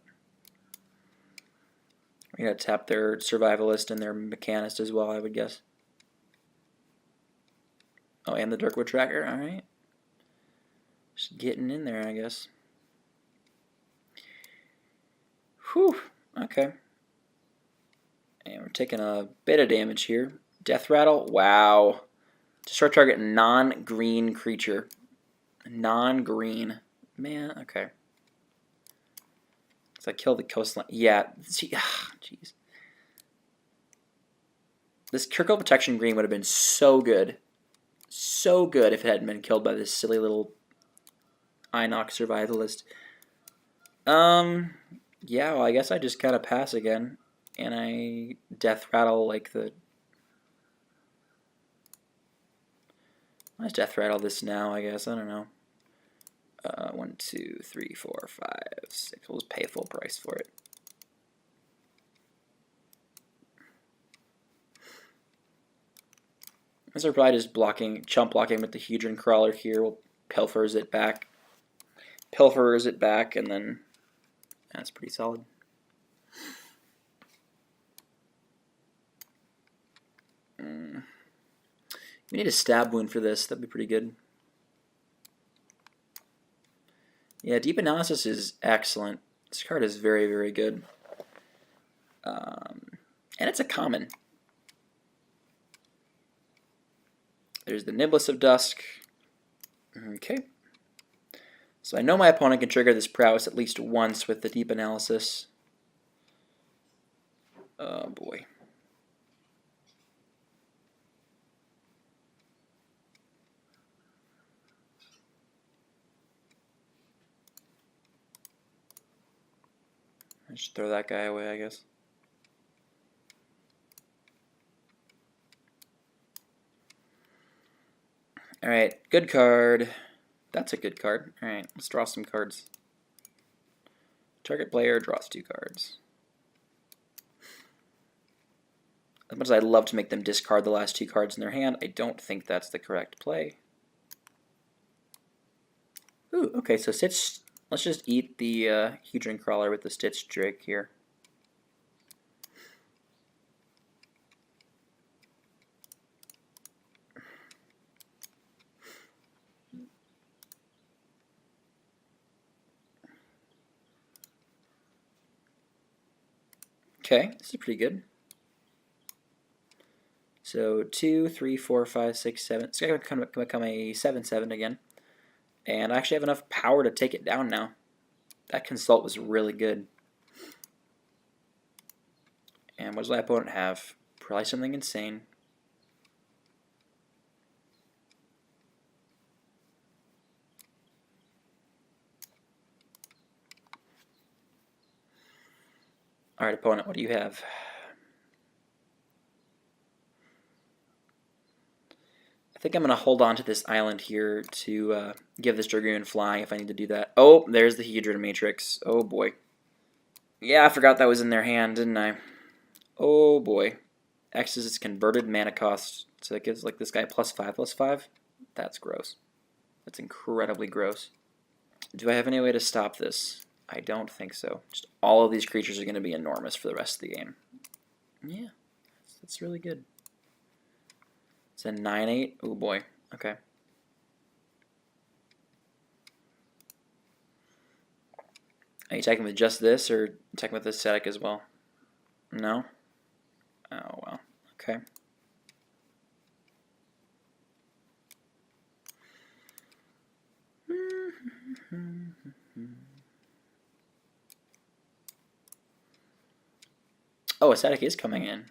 We're going to tap their Survivalist and their Mechanist as well, I would guess. Oh, and the Darkwood Tracker, alright. Just getting in there, I guess. Whew, okay. And we're taking a bit of damage here. Death Rattle, wow. Destroy target non-green creature. Non-green. Man, okay. So I kill the coastline. Yeah, jeez. This Kirkle Protection green would have been so good. So good if it hadn't been killed by this silly little Inox survivalist. Yeah, well, I guess I just kind of pass again. And I death rattle like the... Let's death rattle this now, I guess. I don't know. 1, 2, 3, 4, 5, 6. We'll just pay full price for it. This are probably just blocking, chump blocking with the Hedron Crawler here. We'll pilfers it back. Pilfers it back, and then that's pretty solid. We need a stab wound for this. That'd be pretty good. Yeah, Deep Analysis is excellent. This card is very, very good. And it's a common. There's the Niblis of Dusk. Okay. So I know my opponent can trigger this prowess at least once with the Deep Analysis. Oh boy. I should throw that guy away, I guess. Alright, good card. That's a good card. Alright, let's draw some cards. Target player draws 2 cards. As much as I'd love to make them discard the last 2 cards in their hand, I don't think that's the correct play. Ooh, okay, so Stitch... Let's just eat the Hedron Crawler with the Stitch Drake here. Okay, this is pretty good. So 2, 3, 4, 5, 6, 7. It's going to become a 7/7 again. And I actually have enough power to take it down now. That Consult was really good. And what does my opponent have? Probably something insane. Alright, opponent, what do you have? I think I'm going to hold on to this island here to give this Dragoon flying if I need to do that. Oh, there's the Hedron Matrix. Oh boy. Yeah, I forgot that was in their hand, didn't I? Oh boy. X is its converted mana cost, so it gives like this guy +5/+5. That's gross. That's incredibly gross. Do I have any way to stop this? I don't think so. Just all of these creatures are going to be enormous for the rest of the game. Yeah, that's really good. It's a 9/8. Oh boy. Okay. Are you attacking with just this, or attacking with this static as well? No? Oh, well. Okay. Oh, a static is coming in.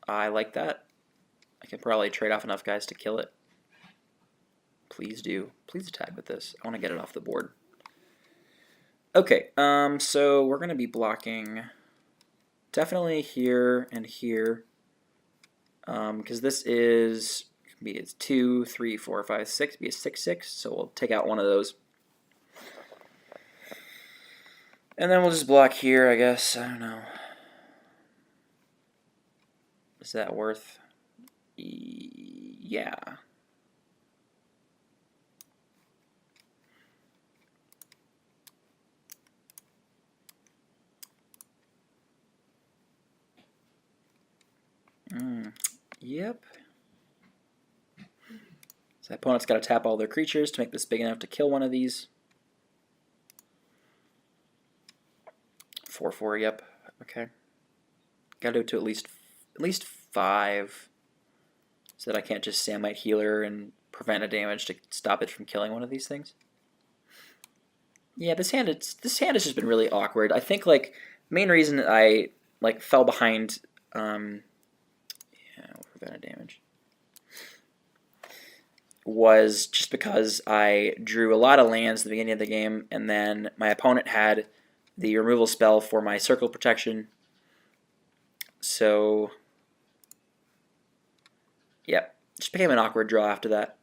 I like that. I can probably trade off enough guys to kill it. Please do. Please attack with this. I want to get it off the board. Okay, so we're going to be blocking definitely here and here. Because this is, it's 2, 3, 4, 5, 6, be a 6/6, so we'll take out one of those. And then we'll just block here, I guess. I don't know. Is that worth? Yeah. Yep. So the opponent's got to tap all their creatures to make this big enough to kill one of these. 4/4, yep. Okay. Got to do it to at least 5, so that I can't just Samite Healer and prevent a damage to stop it from killing one of these things. Yeah, this hand has just been really awkward. I think like main reason I like fell behind. Yeah, we'll prevent a damage. Was just because I drew a lot of lands at the beginning of the game, and then my opponent had the removal spell for my circle protection. So, yep, just became an awkward draw after that.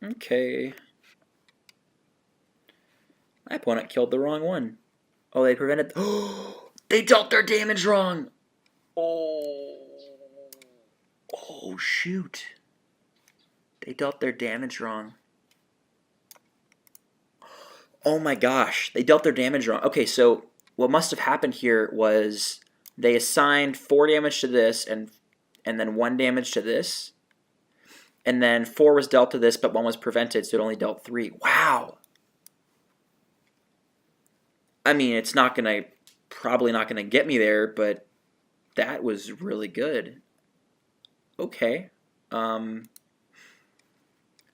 Okay. My opponent killed the wrong one. Oh, they prevented... Oh, they dealt their damage wrong! Oh, shoot. They dealt their damage wrong. Oh my gosh, they dealt their damage wrong. Okay, so what must have happened here was they assigned 4 damage to this and then 1 damage to this. And then 4 was dealt to this, but 1 was prevented, so it only dealt 3. Wow! I mean, it's probably not gonna get me there, but that was really good. Okay.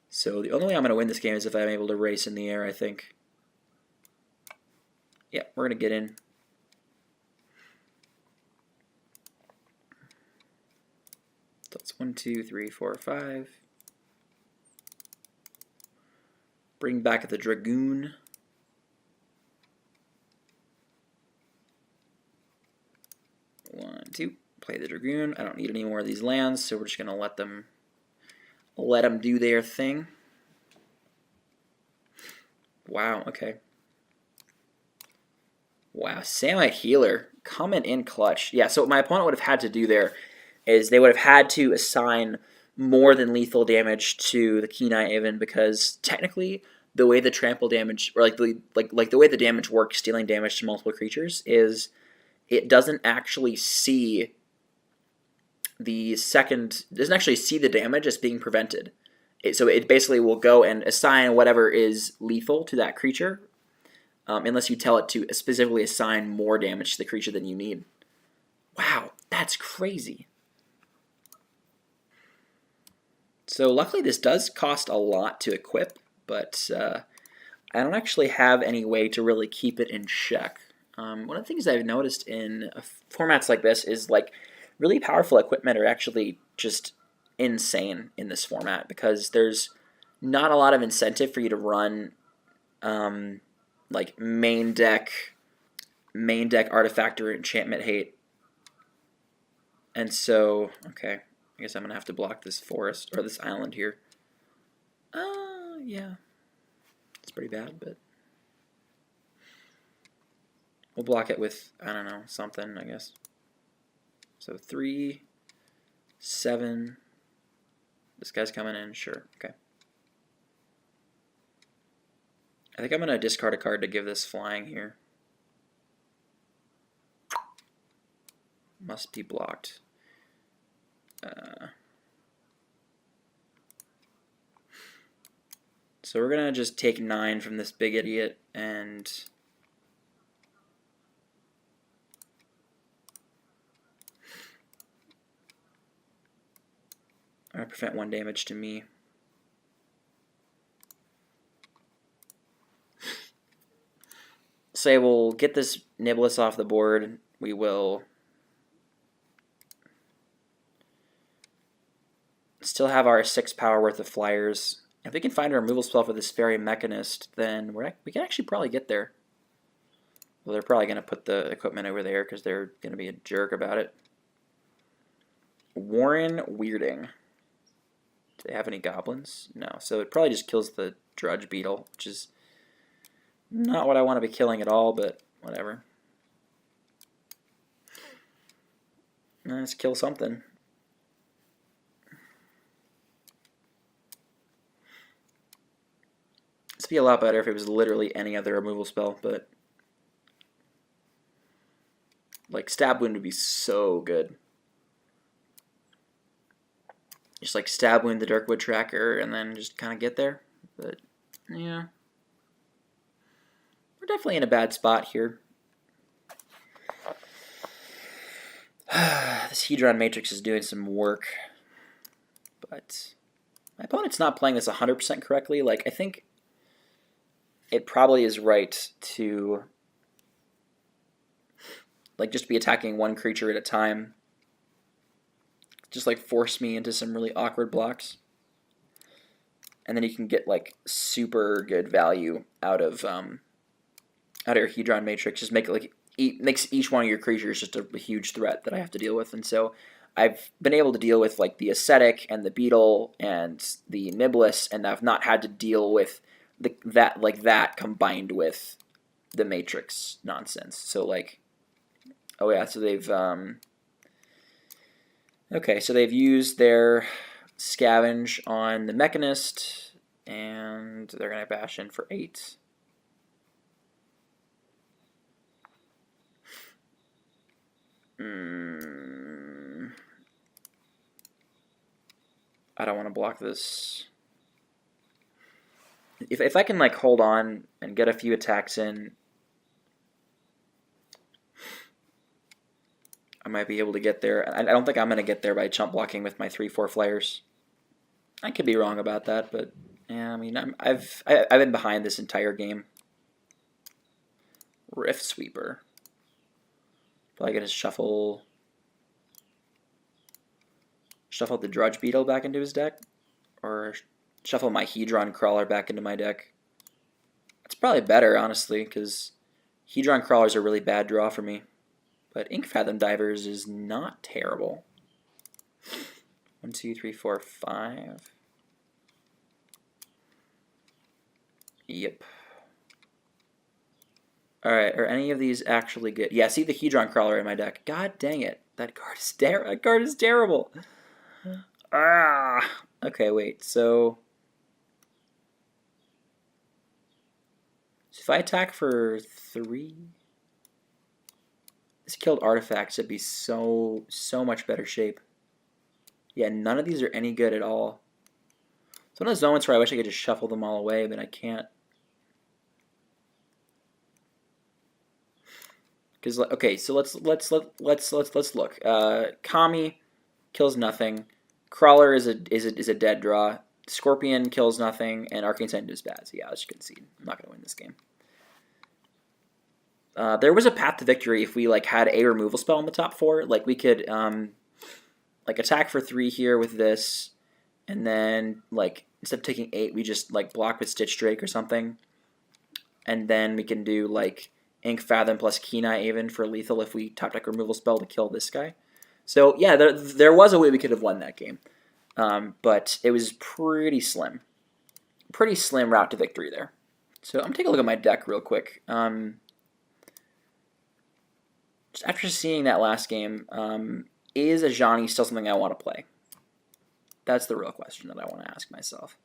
So the only way I'm gonna win this game is if I'm able to race in the air, I think. Yeah, we're gonna get in. That's 1, 2, 3, 4, 5. Bring back the Dragoon. One, two. Play the Dragoon. I don't need any more of these lands, so we're just gonna let them do their thing. Wow. Okay. Wow, Samite Healer coming in clutch. Yeah, so what my opponent would have had to do there is they would have had to assign more than lethal damage to the Keen Eye Aven, because technically the way the trample damage, or like the way the damage works, stealing damage to multiple creatures, is it doesn't actually see the damage as being prevented. So it basically will go and assign whatever is lethal to that creature, unless you tell it to specifically assign more damage to the creature than you need. Wow, that's crazy. So luckily this does cost a lot to equip, but I don't actually have any way to really keep it in check. One of the things I've noticed in formats like this is like really powerful equipment are actually just insane in this format, because there's not a lot of incentive for you to run like main deck artifact or enchantment hate. And so, okay, I guess I'm gonna have to block this forest or this island here. Yeah, it's pretty bad, but we'll block it with, I don't know, something, I guess. So 3, 7. This guy's coming in, sure, okay. I think I'm going to discard a card to give this flying here. Must be blocked. So we're going to just take 9 from this big idiot, and I'm going to prevent 1 damage to me. Say we'll get this Niblis off the board. We will still have our 6 power worth of flyers. If we can find a removal spell for this Fairy Mechanist, then we can actually probably get there. Well, they're probably going to put the equipment over there because they're going to be a jerk about it. Warren Weirding. Do they have any goblins? No. So it probably just kills the Drudge Beetle, which is not what I want to be killing at all, but whatever. Let's kill something. This would be a lot better if it was literally any other removal spell, but like Stab Wound would be so good. Just like Stab Wound the Darkwood Tracker and then just kind of get there. But yeah, we're definitely in a bad spot here. This Hedron Matrix is doing some work, but my opponent's not playing this 100% correctly. Like, I think it probably is right to like just be attacking one creature at a time. Just like force me into some really awkward blocks. And then you can get like super good value out of your Hedron Matrix. Just make it like makes each one of your creatures just a huge threat that I have to deal with. And so I've been able to deal with like the Ascetic and the Beetle and the Niblis, and I've not had to deal with that combined with the Matrix nonsense. So like, oh yeah, so they've okay, so they've used their Scavenge on the Mechanist, and they're gonna bash in for 8. I don't want to block this. If I can like hold on and get a few attacks in, I might be able to get there. I don't think I'm going to get there by chump blocking with my 3/4 flyers. I could be wrong about that, but yeah, I mean, I've been behind this entire game. Rift Sweeper. Probably gonna shuffle the Drudge Beetle back into his deck, or shuffle my Hedron Crawler back into my deck. It's probably better, honestly, because Hedron Crawler's a really bad draw for me. But Ink Fathom Divers is not terrible. 1, 2, 3, 4, 5. Yep. Alright, are any of these actually good? Yeah, see the Hedron Crawler in my deck. God dang it. That card is terrible. Ah. Okay, wait. So if I attack for 3, this killed artifacts, it'd be so much better shape. Yeah, none of these are any good at all. It's one of those moments where I wish I could just shuffle them all away, but I can't. Because okay, so let's look. Kami kills nothing. Crawler is a dead draw. Scorpion kills nothing, and Arcane Sanctum is bad. So yeah, let's concede. I'm not gonna win this game. There was a path to victory if we like had a removal spell in the top 4. Like we could like attack for 3 here with this, and then like instead of taking 8, we just like block with Stitch Drake or something, and then we can do like Ink Fathom plus Kenai even for lethal if we top deck removal spell to kill this guy. So yeah, there was a way we could have won that game, but it was pretty slim route to victory there. So I'm gonna take a look at my deck real quick. Just after seeing that last game, is Ajani still something I want to play? That's the real question that I want to ask myself.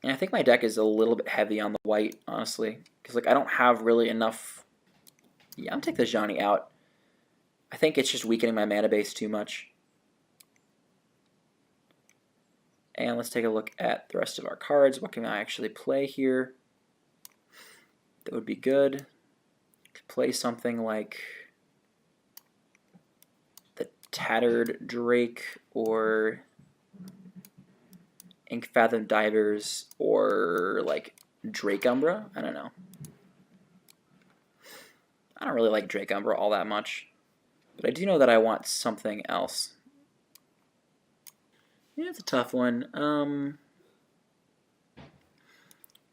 And I think my deck is a little bit heavy on the white, honestly, because like I don't have really enough. Yeah, I'm gonna take the Ajani out. I think it's just weakening my mana base too much. And let's take a look at the rest of our cards. What can I actually play here? That would be good. Could play something like the Tattered Drake or Ink Fathom Divers or like Drake Umbra. I don't know. I don't really like Drake Umbra all that much, but I do know that I want something else. Yeah, it's a tough one.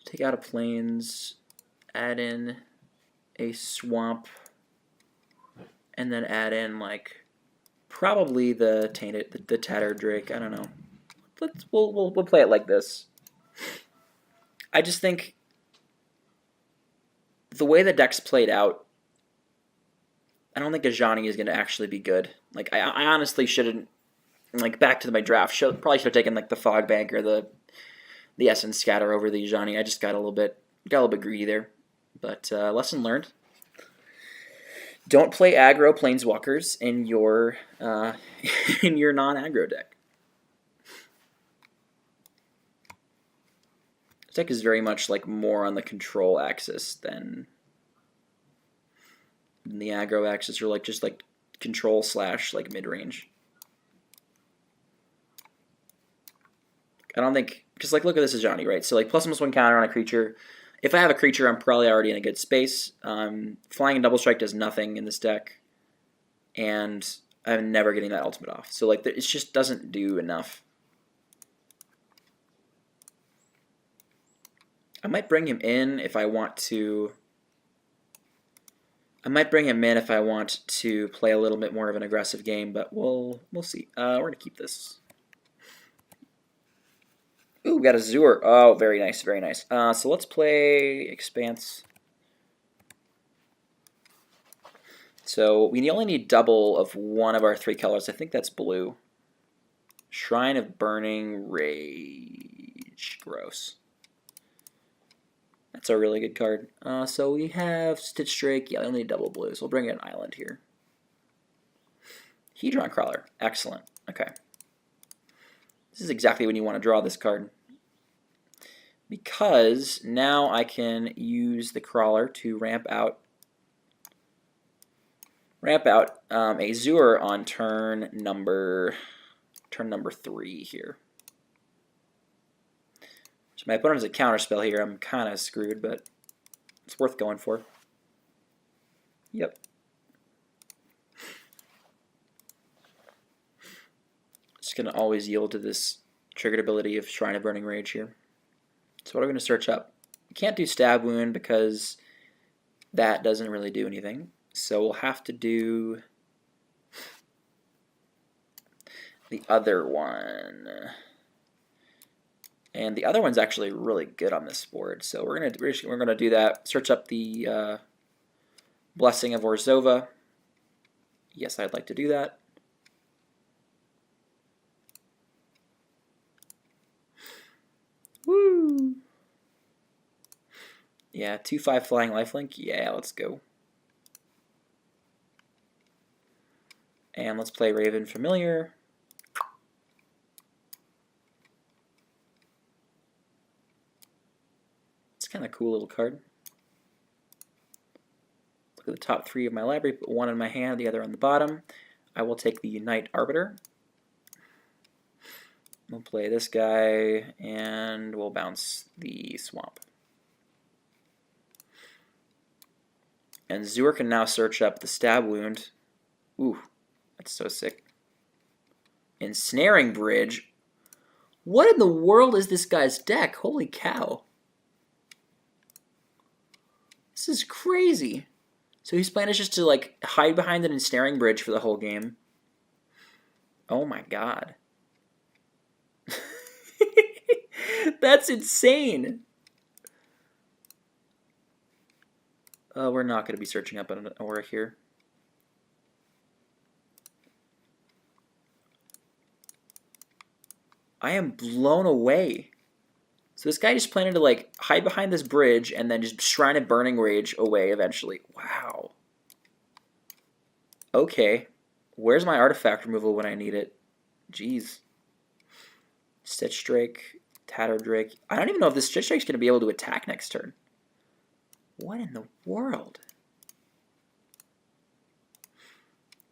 Take out a Plains, add in a Swamp, and then add in like probably the Tattered Drake. I don't know. We'll play it like this. I just think the way the deck's played out, I don't think Ajani is going to actually be good. Like I honestly shouldn't. Like back to my draft, probably should have taken like the Fog Bank or the Essence Scatter over the Ajani. I just got a little bit greedy there, but lesson learned. Don't play aggro Planeswalkers in your non-aggro deck. This deck is very much like more on the control axis than than the aggro axis, or like just like control / like mid range. I don't think, because like look at this as Johnny, right? So like +1/+1 counter on a creature. If I have a creature, I'm probably already in a good space. Flying and Double Strike does nothing in this deck, and I'm never getting that ultimate off. So like it just doesn't do enough. I might bring him in if I want to. I might bring him in if I want to play a little bit more of an aggressive game, but we'll see. We're gonna keep this. Ooh, we got a Zur. Oh, very nice, very nice. So let's play Expanse. So we only need double of one of our 3 colors. I think that's blue. Shrine of Burning Rage. Gross. That's a really good card. So we have Stitch Drake. Yeah, we only need double blues. We'll bring in an island here. Hedron Crawler. Excellent. Okay. This is exactly when you want to draw this card, because now I can use the crawler to ramp out a Zur on turn number 3 here. So my opponent has a counterspell here. I'm kind of screwed, but it's worth going for. Yep. Just going to always yield to this triggered ability of Shrine of Burning Rage here. So what are we going to search up? We can't do Stab Wound because that doesn't really do anything. So we'll have to do the other one. And the other one's actually really good on this board. So we're gonna do that. Search up the Blessing of Orzhova. Yes, I'd like to do that. Woo! Yeah, 2/5 flying lifelink. Yeah, let's go. And let's play Raven Familiar. It's kind of a cool little card. Look at the top 3 of my library. Put one in my hand, the other on the bottom. I will take the Night Arbiter. We'll play this guy, and we'll bounce the Swamp. And Zur can now search up the Stab Wound. Ooh, that's so sick. Ensnaring Bridge. What in the world is this guy's deck? Holy cow. This is crazy. So his plan is just to like hide behind an Ensnaring Bridge for the whole game. Oh my god. That's insane. We're not going to be searching up an aura here. I am blown away. So this guy just planning to like hide behind this bridge and then just Shrine of Burning Rage away eventually. Wow. Okay. Where's my artifact removal when I need it? Jeez. Stitch Drake, Tatter Drake. I don't even know if this Stitch Drake's going to be able to attack next turn. What in the world?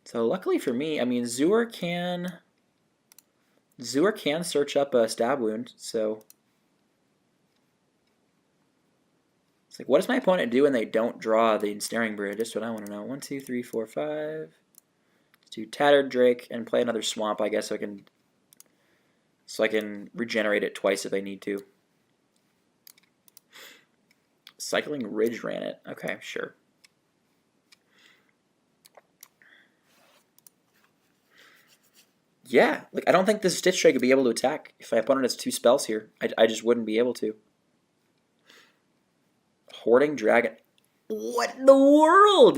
So luckily for me, I mean, Zur can search up a Stab Wound, so it's like, what does my opponent do when they don't draw the Ensnaring Bridge? That's what I want to know. 1, 2, 3, 4, 5. Let's do Tattered Drake and play another Swamp, I guess, so I can regenerate it twice if I need to. Cycling Ridge ran it. Okay, sure. Yeah, like I don't think this Stitch Drake would be able to attack if my opponent has 2 spells here. I just wouldn't be able to. Hoarding Dragon. What in the world?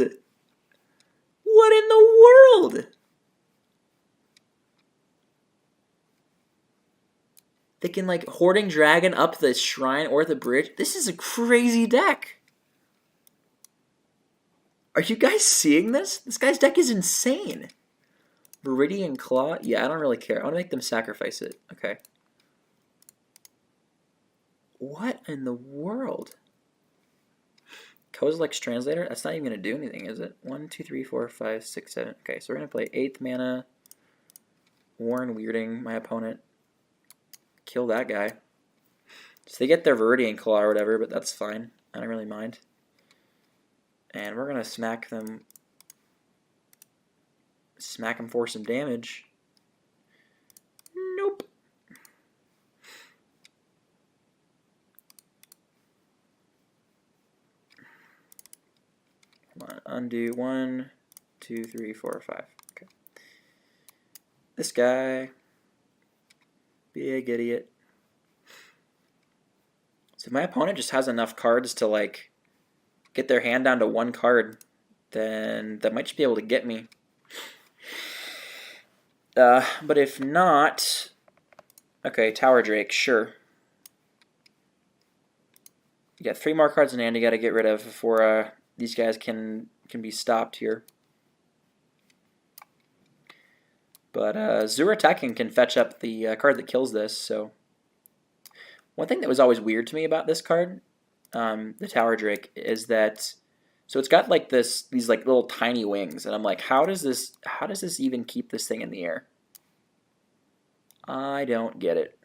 What in the world? They can like Hoarding Dragon up the shrine or the bridge. This is a crazy deck. Are you guys seeing this? This guy's deck is insane. Viridian Claw? Yeah, I don't really care. I want to make them sacrifice it. Okay. What in the world? Kozilek's Translator? That's not even going to do anything, is it? 1, 2, 3, 4, 5, 6, 7. Okay, so we're going to play 8th mana. Warren Weirding, my opponent. Kill that guy. So they get their Viridian Claw or whatever, but that's fine. I don't really mind. And we're going to smack them. Smack them for some damage. Nope. Come on, undo 1, 2, 3, 4, 5. Okay. This guy, big idiot. So if my opponent just has enough cards to like get their hand down to 1 card, then that might just be able to get me. But if not, okay, Tower Drake, sure. You got 3 more cards in hand you got to get rid of before these guys can be stopped here. But Zur attacking can fetch up the card that kills this. So one thing that was always weird to me about this card, the Tower Drake, is that so it's got like these like little tiny wings, and I'm like, how does this even keep this thing in the air? I don't get it.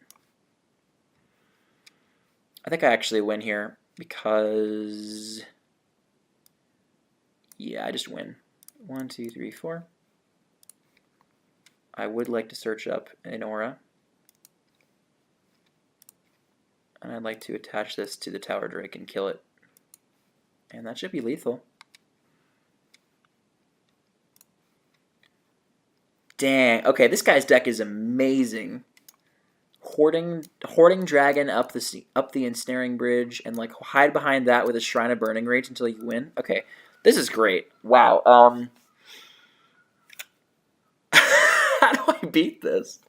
I think I actually win here because yeah, I just win. 1, 2, 3, 4. I would like to search up an aura. And I'd like to attach this to the Tower Drake and kill it. And that should be lethal. Dang. Okay, this guy's deck is amazing. Hoarding Dragon up the Ensnaring Bridge and like hide behind that with a Shrine of Burning Rage until you win. Okay, this is great. Wow. How do I beat this?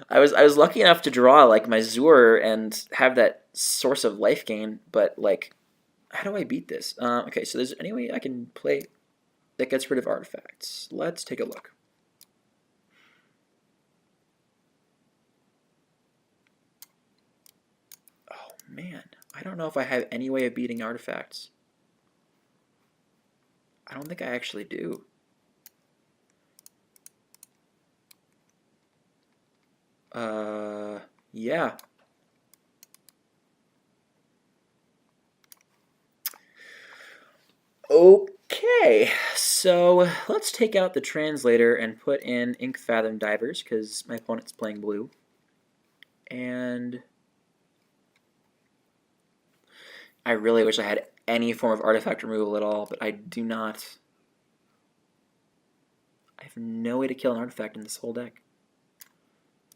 I was lucky enough to draw like my Zur and have that source of life gain, but like, how do I beat this? Okay, so there's any way I can play that gets rid of artifacts. Let's take a look. Oh man, I don't know if I have any way of beating artifacts. I don't think I actually do. Yeah. Okay, so let's take out the translator and put in Ink Fathom Divers because my opponent's playing blue. And I really wish I had any form of artifact removal at all, but I do not. I have no way to kill an artifact in this whole deck.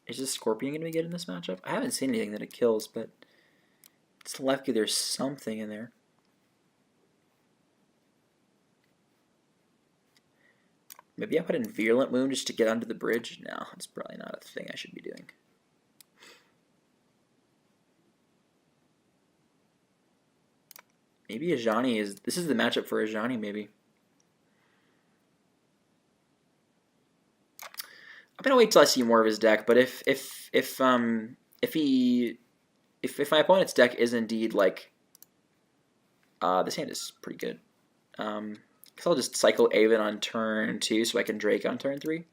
Is this Scorpion going to be good in this matchup? I haven't seen anything that it kills, but it's lucky there's something in there. Maybe I put in Virulent Wound just to get under the bridge? No, that's probably not a thing I should be doing. Maybe Ajani is... This is the matchup for Ajani, maybe. I'm gonna wait till I see more of his deck, but if my opponent's deck is indeed like this hand is pretty good. Guess I'll just cycle Avon on turn 2 so I can Drake on turn 3.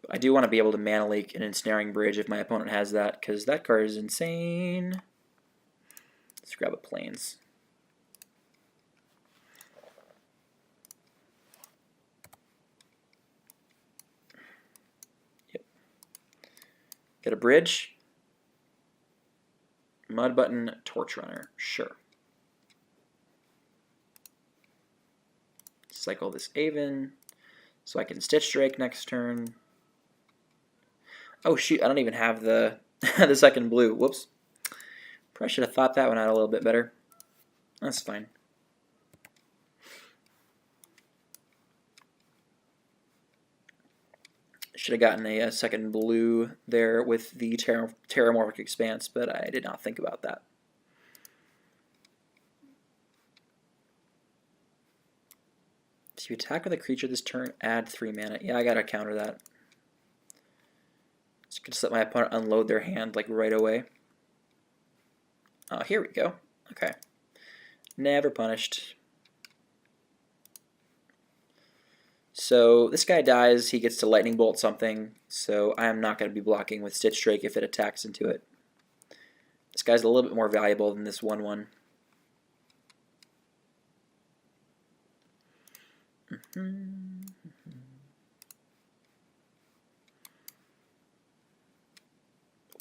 I do want to be able to Mana Leak an Ensnaring Bridge if my opponent has that, because that card is insane. Let's grab a Plains. Yep. Get a bridge. Mud Button, Torch Runner. Sure. Cycle this Avon so I can Stitch Drake next turn. Oh shoot, I don't even have the the second blue. Whoops. Probably should have thought that one out a little bit better. That's fine. Should have gotten a second blue there with the Terramorphic Expanse, but I did not think about that. So you attack with a creature this turn, add 3 mana. Yeah, I gotta counter that. Just let my opponent unload their hand like right away. Here we go. Okay. Never punished. So this guy dies, he gets to lightning bolt something, so I am not going to be blocking with Stitch Drake if it attacks into it. This guy's a little bit more valuable than this 1/1.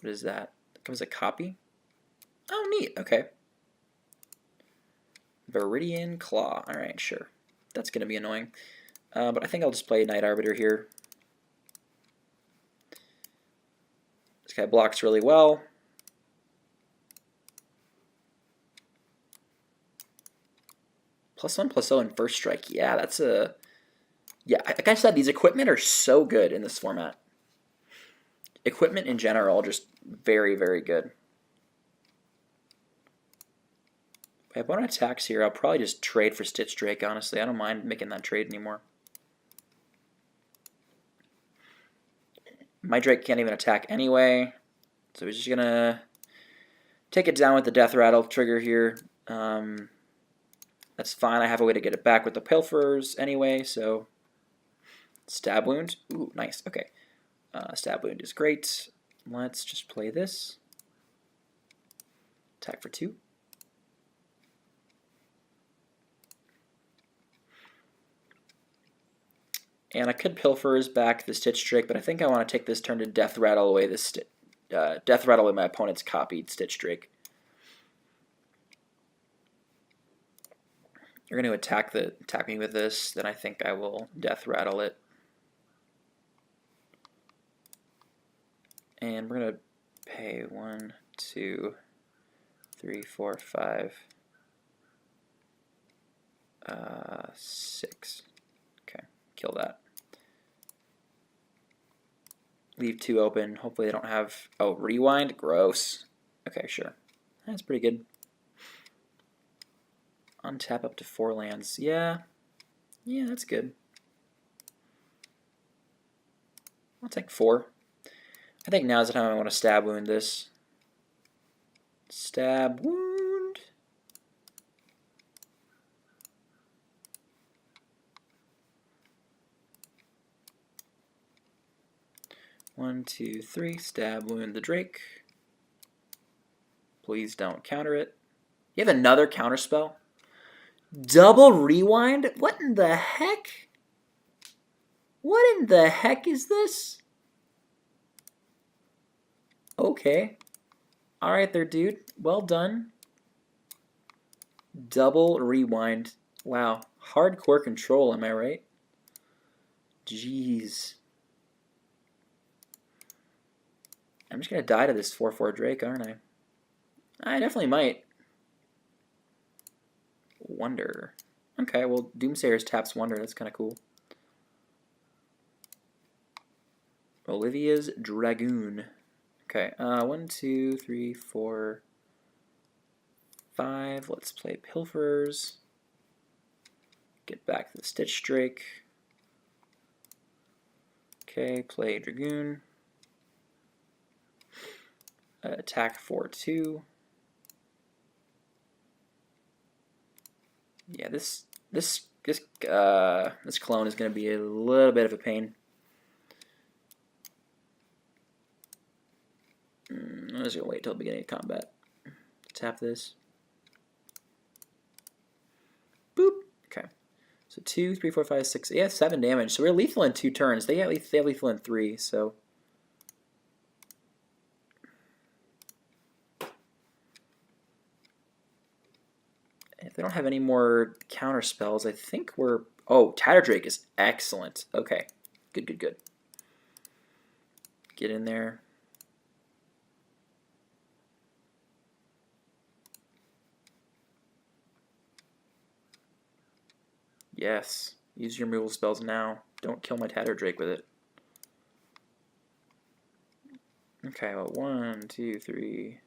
What is that? That comes a copy? Oh, neat. Okay. Viridian Claw. Alright, sure. That's going to be annoying. But I think I'll just play Night Arbiter here. This guy blocks really well. +1/+0 and first strike. Yeah, that's a... Yeah, like I said, these equipment are so good in this format. Equipment in general, just very, very good. If my opponent attacks here, I'll probably just trade for Stitch Drake, honestly. I don't mind making that trade anymore. My Drake can't even attack anyway, so he's just going to take it down with the Death Rattle trigger here. That's fine. I have a way to get it back with the Pilferers anyway, so... Stab Wound. Ooh, nice. Okay. Stab Wound is great. Let's just play this. Attack for 2. And I could Pilferers back the Stitch Drake, but I think I want to take this turn to Death Rattle away this Death Rattle away my opponent's copied Stitch Drake. You're going to attack me with this, then I think I will Death Rattle it. And we're going to pay 1, 2, 3, 4, 5, 6. Okay, kill that. Leave 2 open. Hopefully they don't have... Oh, rewind? Gross. Okay, sure. That's pretty good. Untap up to 4 lands. Yeah. Yeah, that's good. I'll take 4. I think now's the time I want to Stab Wound this. Stab Wound. One, 2, 3. Stab Wound the Drake. Please don't counter it. You have another counter spell? Double Rewind? What in the heck? What in the heck is this? Okay. Alright there, dude. Well done. Double Rewind. Wow. Hardcore control, am I right? Jeez. I'm just going to die to this 4/4 Drake, aren't I? I definitely might. Wonder. Okay, well, Doomsayers taps Wonder. That's kind of cool. Olivia's Dragoon. Okay, 1, 2, 3, 4, 5. Let's play Pilferers. Get back to the Stitch Drake. Okay, play Dragoon. Attack for 2. Yeah, this clone is going to be a little bit of a pain. I'm just going to wait till the beginning of combat. Tap this. Boop. Okay. So 2, 3, 4, 5, 6. Yeah, 7 damage. So we're lethal in 2 turns. They have lethal in 3, so... If they don't have any more counter spells, I think we're... Oh, Tatterdrake is excellent. Okay. Good, good, good. Get in there. Yes. Use your removal spells now. Don't kill my Tatterdrake with it. Okay, well, 1, 2, 3,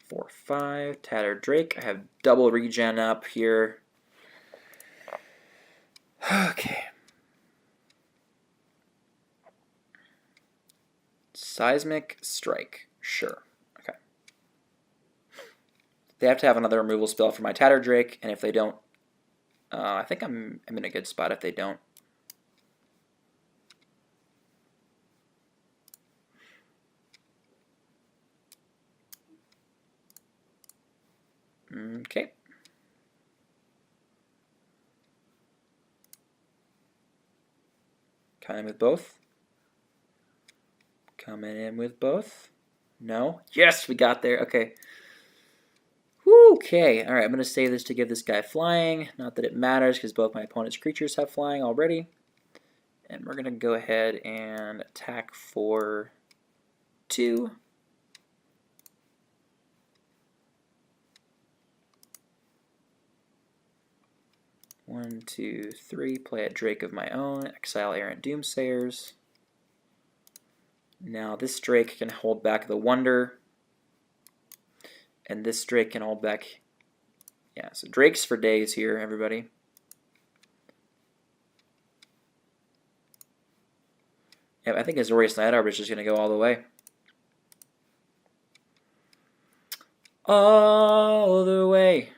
4, 5. Tatterdrake. I have double regen up here. Okay. Seismic Strike. Sure. Okay. They have to have another removal spell for my Tattered Drake, and if they don't, I think I'm in a good spot if they don't. Okay. Coming in with both. Coming in with both. No. Yes, we got there. Okay. Okay. All right, I'm going to save this to give this guy flying. Not that it matters because both my opponent's creatures have flying already. And we're going to go ahead and attack for 2. One, two, three. Play a Drake of my own. Exile Errant Doomsayers. Now this Drake can hold back the Wonder. And this Drake can hold back... Yeah, so Drakes for days here, everybody. Yeah, I think Azorius Night Arbor is just going to go all the way. All the way.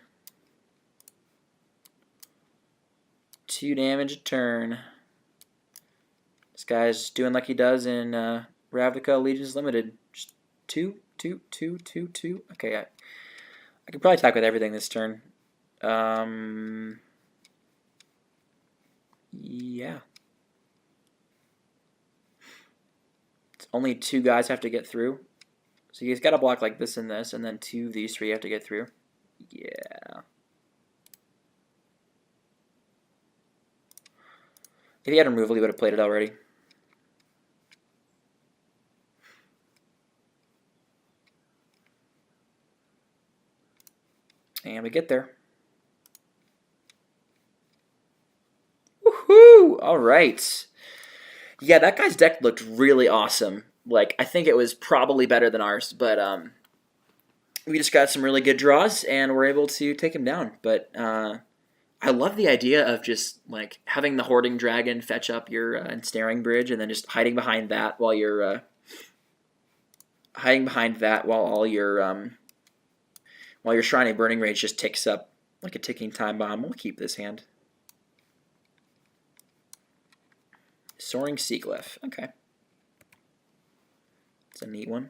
2 damage a turn. This guy's doing like he does in RAVNICA Allegiance Limited. Just 2, 2, 2, 2, 2. Okay, I could probably attack with everything this turn. Yeah. It's only 2 guys have to get through. So he's got to block like this and this, and then 2 of these 3 have to get through. Yeah. If he had removal, he would have played it already. And we get there. Woohoo! All right. Yeah, that guy's deck looked really awesome. Like, I think it was probably better than ours, but we just got some really good draws, and we're able to take him down. But I love the idea of just like having the Hoarding Dragon fetch up your Ensnaring Bridge, and then just hiding behind that while you're all your Shrine Burning Rage just ticks up like a ticking time bomb. We'll keep this hand. Soaring Seaglyph. Okay. It's a neat one.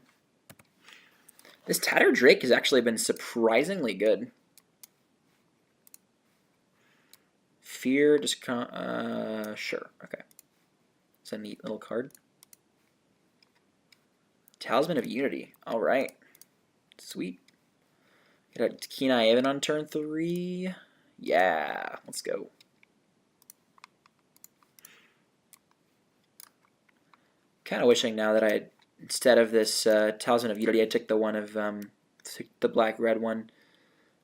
This Tattered Drake has actually been surprisingly good. Fear, sure, okay. It's a neat little card. Talisman of Unity, alright. Sweet. Get a Keen Eye Aven on turn 3. Yeah, let's go. Kind of wishing now that I had, instead of this Talisman of Unity, I took the one of the black-red one.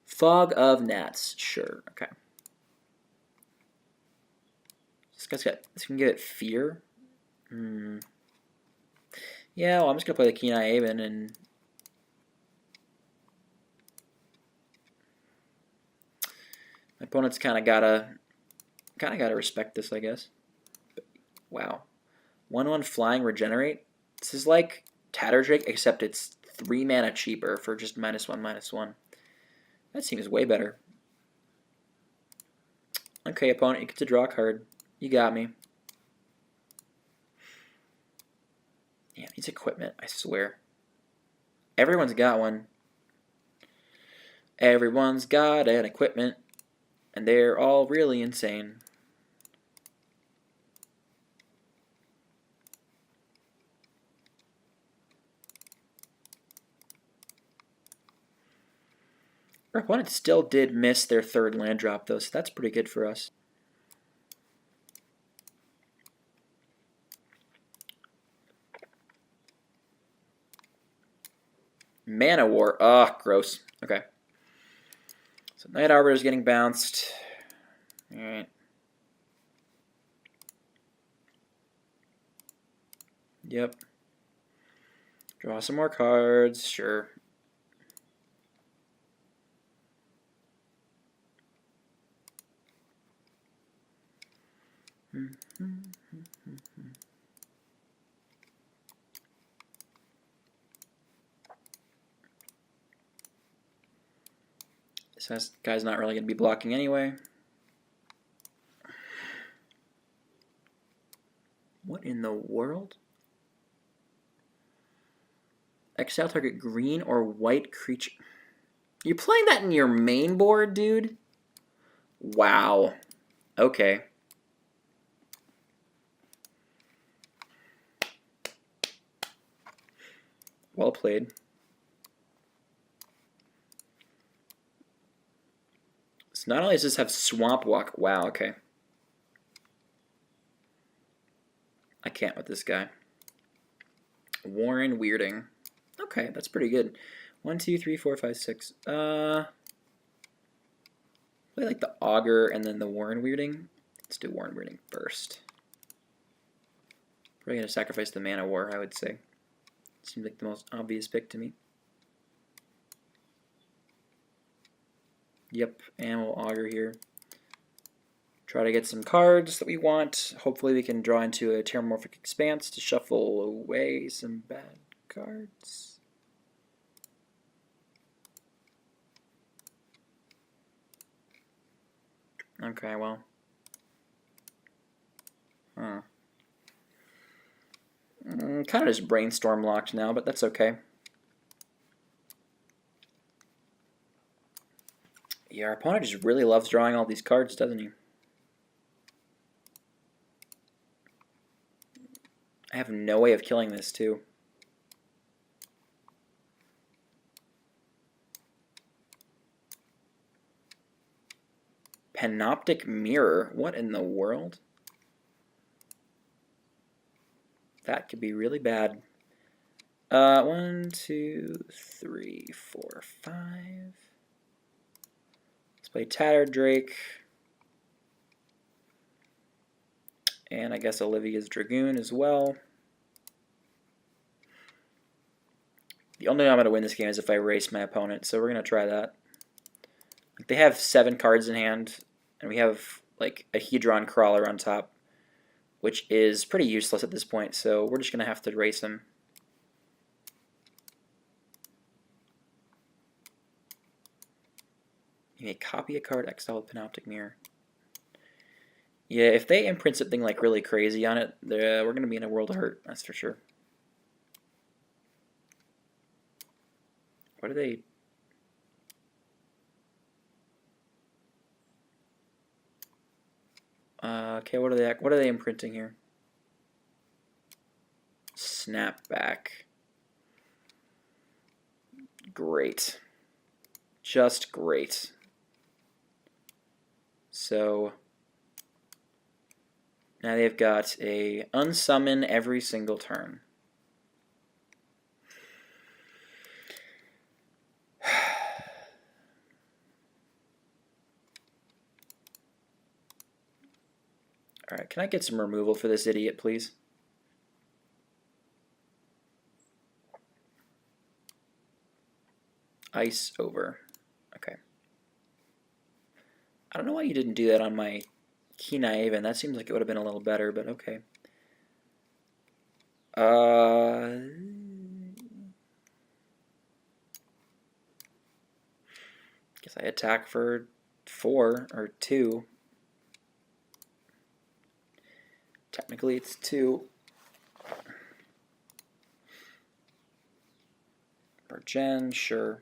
Fog of Gnats, sure, okay. This can give it Fear. Yeah, well, I'm just gonna play the Keen Eye Aven and my opponent's kind of gotta respect this, I guess. But, wow, 1/1 flying regenerate. This is like Tattered Drake, except it's 3 mana cheaper for just -1/-1. That seems way better. Okay, opponent, you get to draw a card. You got me. Yeah, these equipment, I swear. Everyone's got one. Everyone's got an equipment, and they're all really insane. Our opponent still did miss their 3rd land drop, though, so that's pretty good for us. Mana War. Ugh, gross. Okay. So Night Arbor is getting bounced. Alright. Yep. Draw some more cards. Sure. So this guy's not really going to be blocking anyway. What in the world? Exile target green or white creature. You playing that in your main board, dude? Wow. Okay. Well played. So not only does this have Swamp Walk, wow, okay. I can't with this guy. Warren Weirding. Okay, that's pretty good. 1, 2, 3, 4, 5, 6. Play like the Augur and then the Warren Weirding. Let's do Warren Weirding first. Probably gonna sacrifice the Mana War, I would say. Seems like the most obvious pick to me. Yep, and we'll Augur here. Try to get some cards that we want. Hopefully we can draw into a Terramorphic Expanse to shuffle away some bad cards. Okay, well. Huh. Kind of just brainstorm locked now, but that's okay. Yeah, our opponent just really loves drawing all these cards, doesn't he? I have no way of killing this, too. Panoptic Mirror? What in the world? That could be really bad. 1, 2, 3, 4, 5. Let's play Tattered Drake. And I guess Olivia's Dragoon as well. The only way I'm going to win this game is if I race my opponent, so we're going to try that. They have 7 cards in hand, and we have like a Hedron Crawler on top, which is pretty useless at this point, so we're just going to have to race him. You may copy a card, exile with Panoptic Mirror. Yeah, if they imprint something like really crazy on it, we're going to be in a world of hurt, that's for sure. What are they? Okay, what are they imprinting here? Snapback. Great. Just great. So now they've got a unsummon every single turn. Alright, can I get some removal for this idiot, please? Ice over. Okay. I don't know why you didn't do that on my Keenaven. That seems like it would have been a little better, but okay. Guess I attack for 4 or 2. Technically it's 2. For Jen, sure.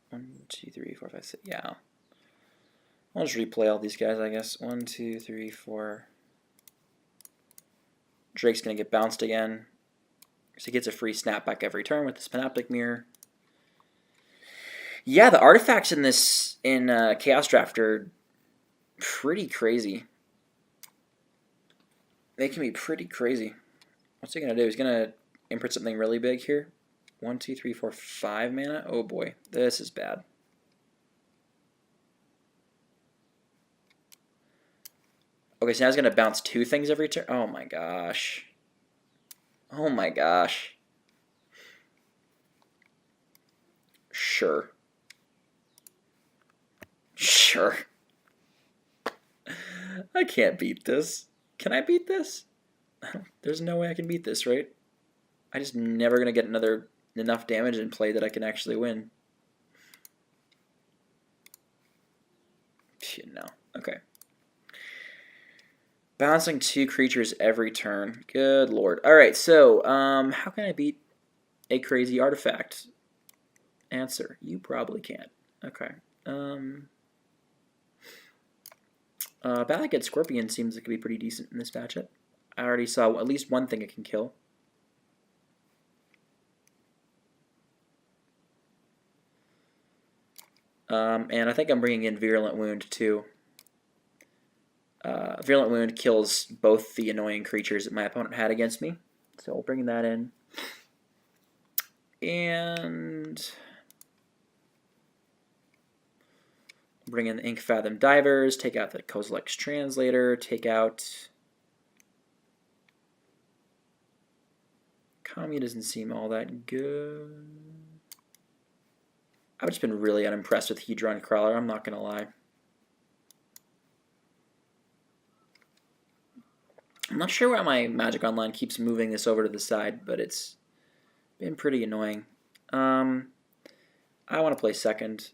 One, 2, 3, 4, 5, 6. Yeah. I'll just replay all these guys, I guess. 1, 2, 3, 4. Drake's gonna get bounced again. So he gets a free snapback every turn with this Panoptic Mirror. Yeah, the artifacts in this Chaos Draft are pretty crazy. They can be pretty crazy. What's he gonna do? He's gonna imprint something really big here. 1, 2, 3, 4, 5 mana. Oh boy, this is bad. Okay, so now he's gonna bounce 2 things every turn. Oh my gosh. Oh my gosh. Sure. Sure. I can't beat this. Can I beat this? There's no way I can beat this, right? I just never gonna get enough damage in play that I can actually win. No. Okay. Bouncing 2 creatures every turn. Good lord. Alright, so, how can I beat a crazy artifact? Answer. You probably can't. Okay. Battlecad Scorpion seems like it could be pretty decent in this matchup. I already saw at least one thing it can kill. And I think I'm bringing in Virulent Wound too. Virulent Wound kills both the annoying creatures that my opponent had against me. So we'll bring that in. And bring in the Ink Fathom Divers, take out the Kozilek's Translator, take out... Kami doesn't seem all that good. I've just been really unimpressed with Hedron Crawler, I'm not going to lie. I'm not sure why my Magic Online keeps moving this over to the side, but it's been pretty annoying. I want to play second.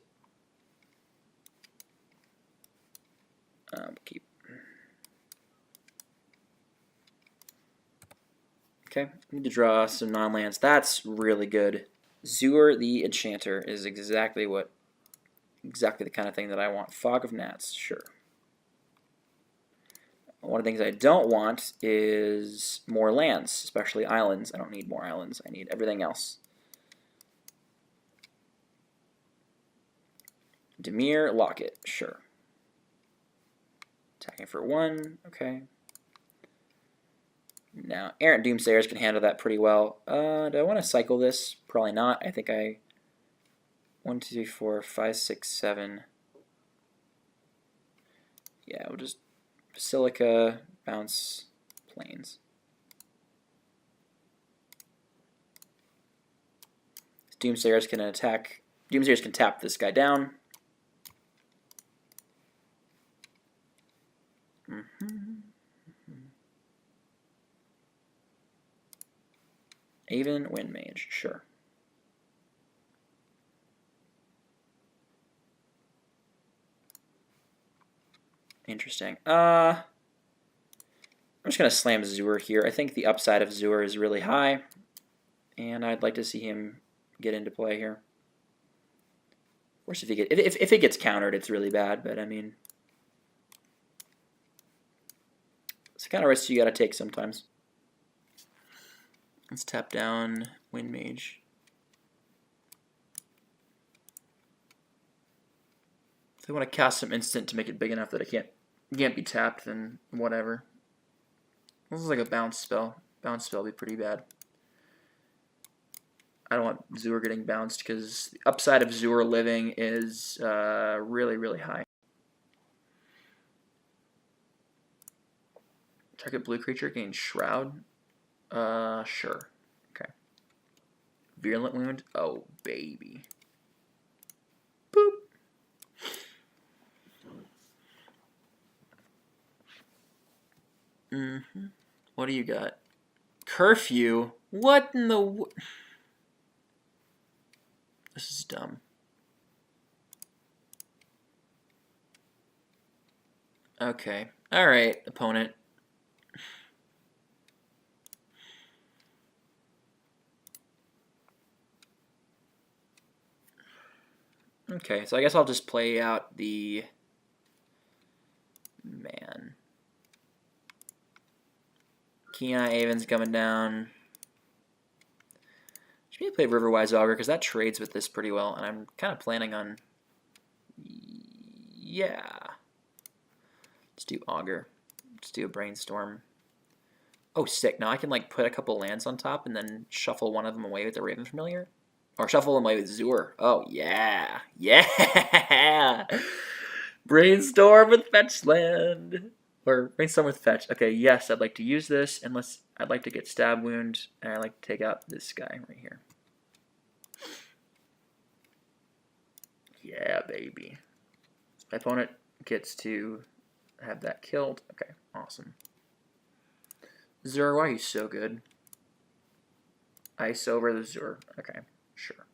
Keep. Okay, need to draw some non-lands. That's really good. Zur the Enchanter is exactly the kind of thing that I want. Fog of Gnats, sure. One of the things I don't want is more lands, especially islands. I don't need more islands. I need everything else. Dimir Locket, sure. Attacking for 1, okay. Now, Errant Doomsayers can handle that pretty well. Do I want to cycle this? Probably not. I think 1, 2, 3, 4, 5, 6, 7. Yeah, we'll just Basilica, bounce, Plains. Doomsayers can attack. Doomsayers can tap this guy down. Aven Windmage, sure. Interesting. I'm just going to slam Zur here. I think the upside of Zur is really high, and I'd like to see him get into play here. Of course, if it gets countered, it's really bad, but I mean, it's the kind of risk you got to take sometimes. Let's tap down Windmage. If they want to cast some instant to make it big enough that it can't be tapped, then whatever. This is like a bounce spell. Bounce spell would be pretty bad. I don't want Zur getting bounced because the upside of Zur living is really, really high. Target blue creature gains Shroud. Sure. Okay. Virulent Wound. Oh, baby. Boop. What do you got? Curfew? What in the... This is dumb. Okay. Alright, opponent. Okay, so I guess I'll just play out the... Man. Kenai Aven's coming down. Should maybe play Riverwise Augur, because that trades with this pretty well, and I'm kind of planning on... Yeah. Let's do Augur. Let's do a Brainstorm. Oh, sick. Now I can like put a couple lands on top and then shuffle one of them away with the Raven Familiar. Or shuffle them away with Zur. Oh, yeah. Yeah! Brainstorm with Fetch Land. Or Brainstorm with Fetch. Okay, yes, I'd like to use this, unless I'd like to get Stab Wound, and I'd like to take out this guy right here. Yeah, baby. My opponent gets to have that killed. Okay, awesome. Zur, why are you so good? Ice over the Zur. Okay, sure.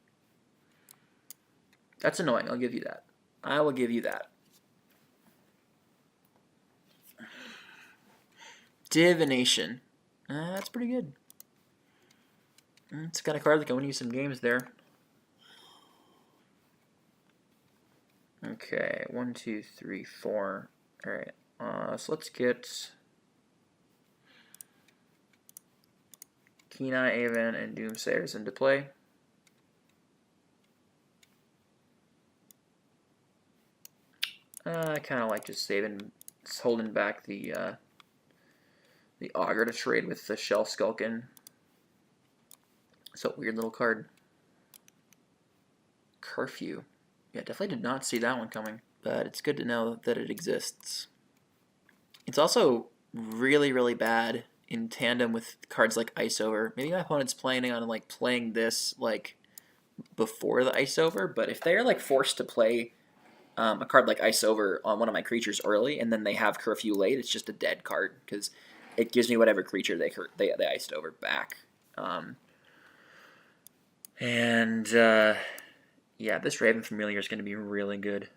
That's annoying. I'll give you that. I will give you that. Divination. That's pretty good. It's got a card that can win you some games there. Okay, 1, 2, 3, 4. All right. So let's get Kenai, Avon, and Doomsayers into play. I kind of like just holding back the Augur to trade with the Shell Skulkin. So weird little card. Curfew. Yeah, definitely did not see that one coming, but it's good to know that it exists. It's also really, really bad in tandem with cards like Ice Over. Maybe my opponent's planning on like playing this like before the Ice Over, but if they're like forced to play a card like Ice Over on one of my creatures early, and then they have Curfew late, it's just a dead card because it gives me whatever creature they iced over back. Yeah, this Raven Familiar is going to be really good.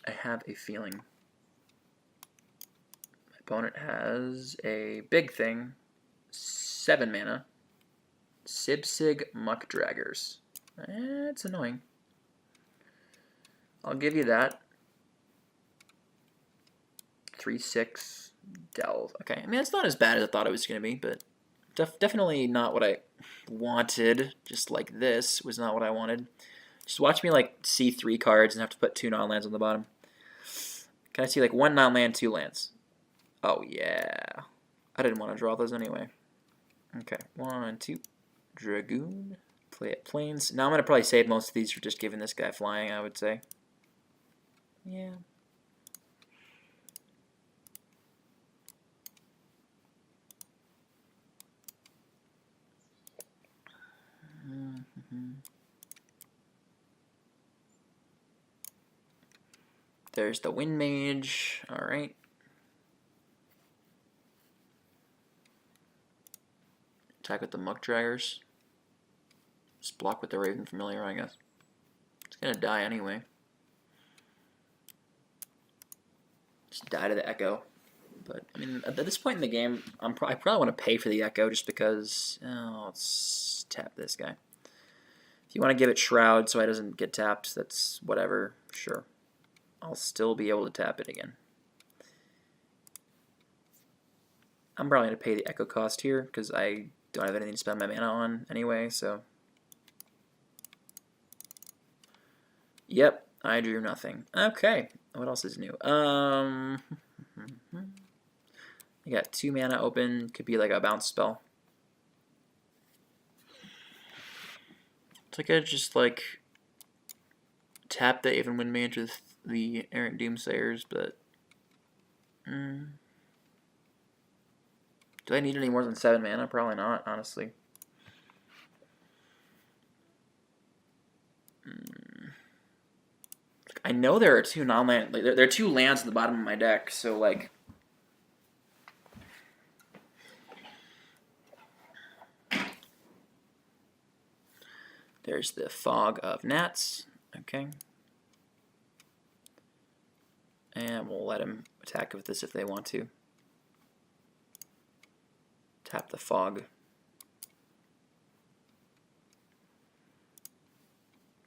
I have a feeling. My opponent has a big thing, 7 mana. Sibsig Muckdraggers. It's annoying. I'll give you that. 3/6 Delve. Okay, I mean, it's not as bad as I thought it was going to be, but definitely not what I wanted. Just like this was not what I wanted. Just watch me like see 3 cards and have to put 2 non-lands on the bottom. Can I see like 1 non-land, 2 lands? Oh yeah. I didn't want to draw those anyway. Okay, 1, 2. Dragoon. Play at Plains. Now I'm going to probably save most of these for just giving this guy flying, I would say. Yeah. There's the Wind Mage. Alright. Attack with the Muckdraggers. Just block with the Raven Familiar, I guess. It's going to die anyway. Just die to the Echo. But, I mean, at this point in the game, I probably want to pay for the Echo just because... Oh, let's tap this guy. If you want to give it Shroud so it doesn't get tapped, that's whatever. Sure. I'll still be able to tap it again. I'm probably going to pay the Echo cost here because I don't have anything to spend my mana on anyway, so... Yep, I drew nothing. Okay, what else is new? I got 2 mana open. Could be like a bounce spell. So I could just like tap the Avon Wind Mage with the Errant Doomsayers, but do I need any more than 7 mana? Probably not, honestly. I know there are 2 non-land. Like, there are 2 lands at the bottom of my deck, so like. There's the Fog of Gnats. Okay. And we'll let him attack with this if they want to. Tap the Fog.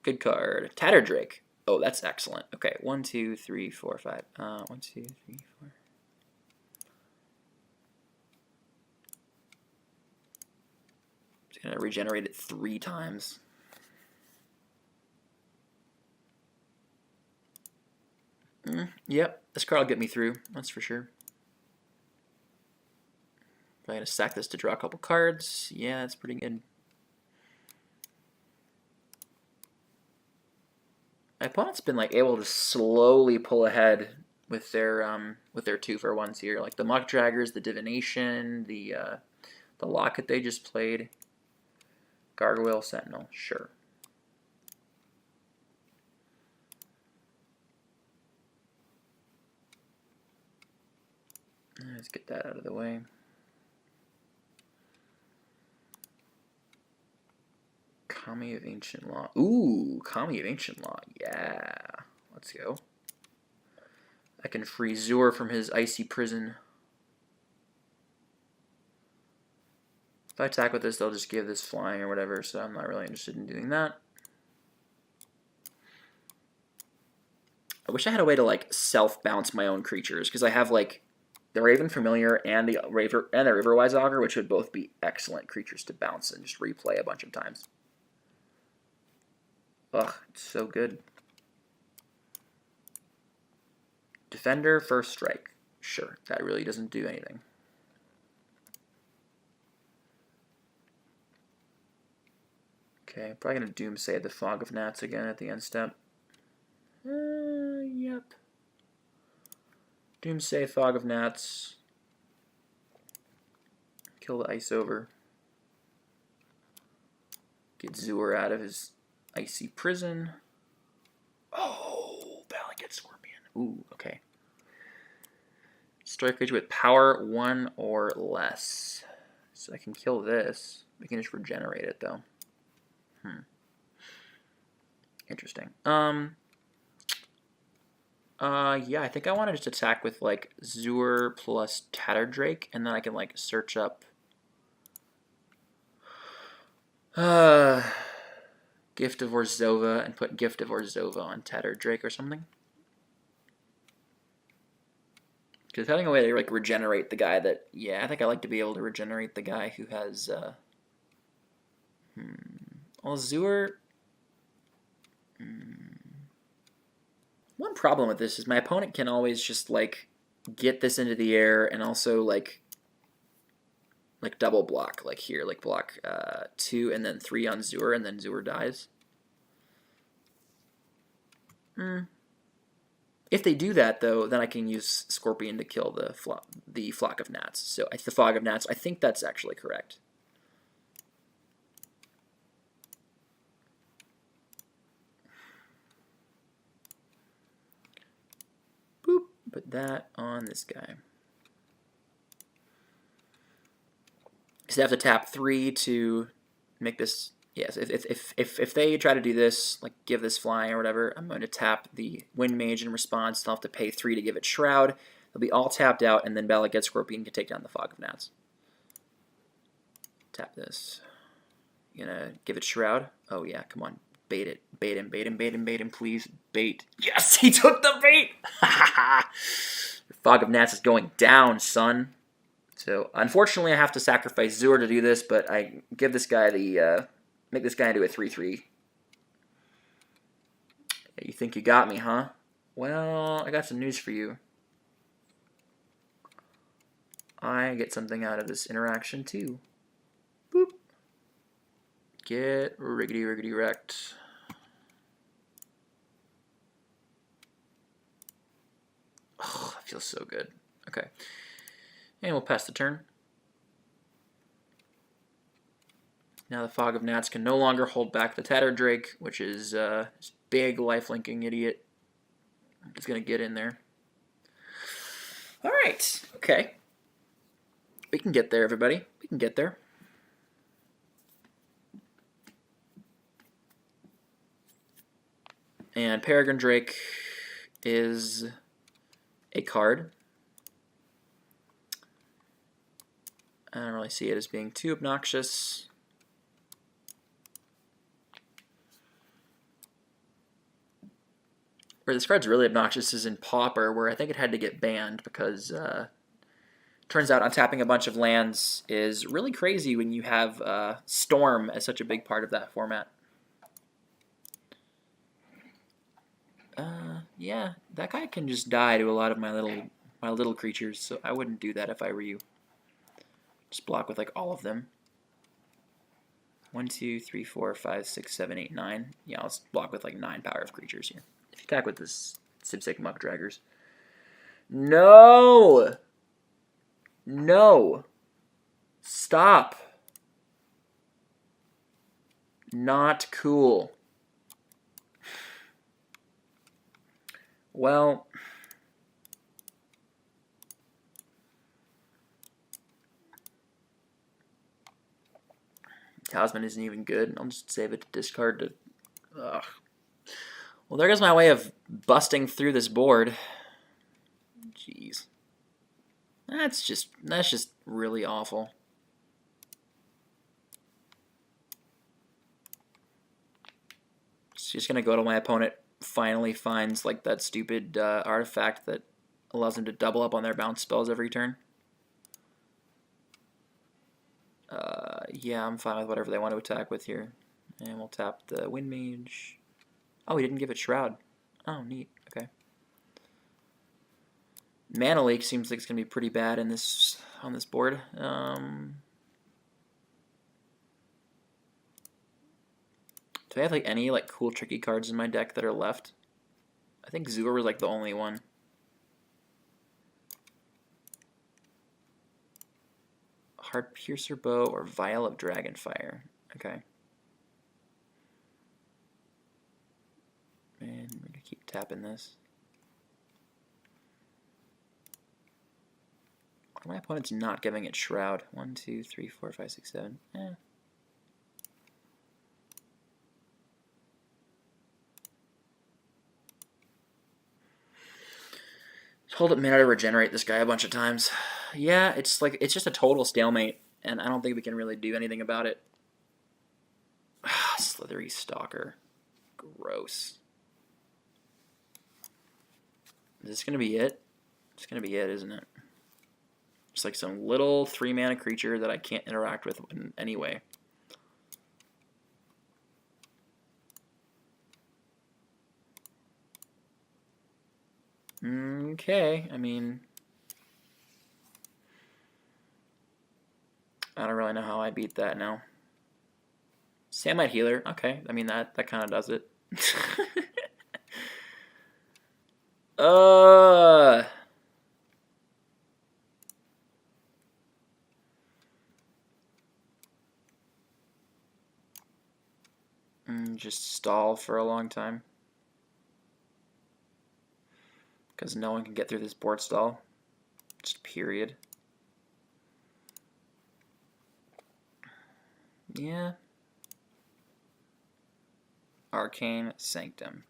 Good card. Tatterdrake. Oh, that's excellent. Okay, 1, 2, 3, 4, 5. 1, 2, 3, 4. Just gonna regenerate it 3 times. Yep, this card will get me through. That's for sure. Probably gonna stack this to draw a couple cards. Yeah, that's pretty good. My opponent's been like able to slowly pull ahead with their 2-for-1s here, like the Muckdraggers, the Divination, the Locket they just played, Gargoyle, Sentinel, sure. Let's get that out of the way. Kami of Ancient Law. Ooh, Kami of Ancient Law. Yeah. Let's go. I can free Zur from his icy prison. If I attack with this, they'll just give this flying or whatever, so I'm not really interested in doing that. I wish I had a way to like self-bounce my own creatures, because I have like the Raven Familiar and the Riverwise Augur, which would both be excellent creatures to bounce and just replay a bunch of times. Ugh, it's so good. Defender, first strike. Sure, that really doesn't do anything. Okay, probably going to Doomsay the Fog of Gnats again at the end step. Yep. Doomsay, Fog of Gnats. Kill the Ice Over. Get Zur out of his icy prison. Oh, Balagate Scorpion. Ooh, okay. Destroy creature with power 1 or less. So I can kill this. We can just regenerate it though. Interesting. Yeah, I think I want to just attack with like Zur plus Tatterdrake, and then I can like search up Gift of Orzhova and put Gift of Orzhova on Tatterdrake or something. Because having a way to like regenerate the guy that, yeah, I think I like to be able to regenerate the guy who has well, Zur. One problem with this is my opponent can always just like get this into the air and also like double block, like here, like block 2 and then 3 on Zur, and then Zur dies. If they do that though, then I can use Scorpion to kill the Flock of Gnats. So the Fog of Gnats, I think that's actually correct. Boop. Put that on this guy. Because they have to tap 3 to make this. Yes, if they try to do this, like give this flying or whatever, I'm going to tap the Wind Mage in response. They'll have to pay 3 to give it Shroud. They'll be all tapped out, and then Balagate Scorpion can take down the Fog of Gnats. Tap this. You gonna give it Shroud? Oh yeah, come on. Bait it. Bait him, bait him, bait him, bait him, please. Bait. Yes, he took the bait! The Fog of Gnats is going down, son. So, unfortunately, I have to sacrifice Zur to do this, but I give this guy the, make this guy into a 3/3. You think you got me, huh? Well, I got some news for you. I get something out of this interaction, too. Boop. Get riggedy wrecked. Oh, that feels so good. Okay. And we'll pass the turn. Now the Fog of Gnats can no longer hold back the Tatterdrake, which is this big lifelinking idiot. He's going to get in there. All right. Okay. We can get there, everybody. We can get there. And Peregrine Drake is a card. I don't really see it as being too obnoxious. Where this card's really obnoxious is in Pauper, where I think it had to get banned because turns out untapping a bunch of lands is really crazy when you have Storm as such a big part of that format. Yeah, that guy can just die to a lot of my little creatures, so I wouldn't do that if I were you. Just block with like all of them. 1, 2, 3, 4, 5, 6, 7, 8, 9. Yeah, let's block with like 9 power of creatures here. If you attack with this Sipsec Muck Draggers. No! No! Stop! Not cool. Well, Talisman isn't even good. I'll just save it to discard to... Ugh. Well, there goes my way of busting through this board. Jeez. That's just really awful. It's just gonna go to my opponent finally finds like that stupid artifact that allows them to double up on their bounce spells every turn. Yeah, I'm fine with whatever they want to attack with here. And we'll tap the Wind Mage. Oh, he didn't give it Shroud. Oh, neat. Okay. Mana Leak seems like it's gonna be pretty bad in this on this board. Do I have like any like cool tricky cards in my deck that are left? I think Zur was like the only one. Heart Piercer Bow or Vial of Dragonfire. Okay. And we're gonna keep tapping this. My opponent's not giving it Shroud. 1, 2, 3, 4, 5, 6, 7. Hold up mana to regenerate this guy a bunch of times. Yeah, it's just a total stalemate, and I don't think we can really do anything about it. Slithery Stalker. Gross. Is this gonna be it? It's gonna be it, isn't it? It's like some little 3-mana creature that I can't interact with in any way. Okay, I mean, I don't really know how I beat that now. Samite Healer, okay, I mean that kind of does it. Just stall for a long time. Because no one can get through this board stall. Just period. Yeah. Arcane Sanctum.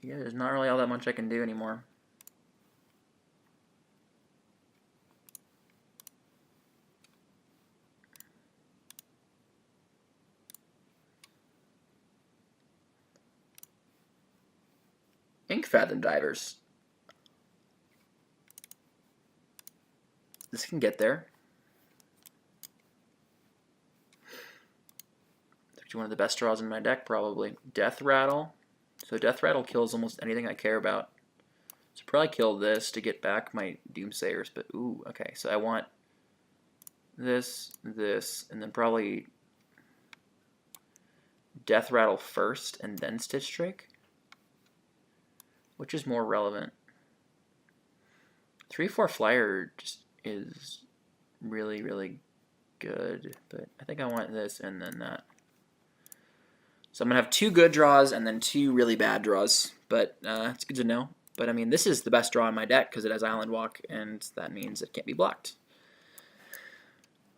Yeah, there's not really all that much I can do anymore. Ink Fathom Divers. This can get there. It's one of the best draws in my deck, probably. Death Rattle. So Death Rattle kills almost anything I care about. So probably kill this to get back my Doomsayers, but ooh, okay. So I want this, and then probably Death Rattle first, and then Stitch Drake. Which is more relevant? 3/4 Flyer just is really, really good, but I think I want this and then that. So I'm going to have 2 good draws and then 2 really bad draws, but it's good to know. But I mean, this is the best draw in my deck because it has Island Walk, and that means it can't be blocked.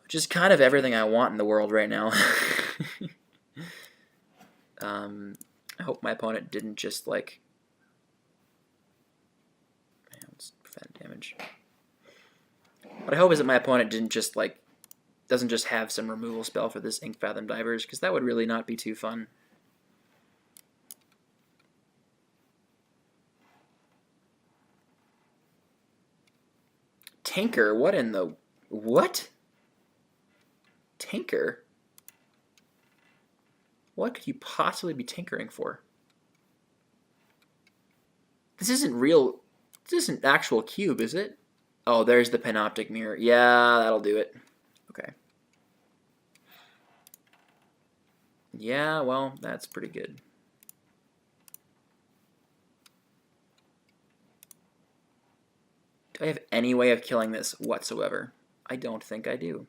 Which is kind of everything I want in the world right now. I hope my opponent didn't just like... Let's prevent damage. What I hope is that my opponent didn't just like... doesn't just have some removal spell for this Ink Fathom Divers, because that would really not be too fun. Tinker? What in the... What? Tinker? What could you possibly be tinkering for? This isn't real... This isn't actual cube, is it? Oh, there's the Panoptic Mirror. Yeah, that'll do it. Okay. Yeah, well, that's pretty good. Do I have any way of killing this whatsoever? I don't think I do.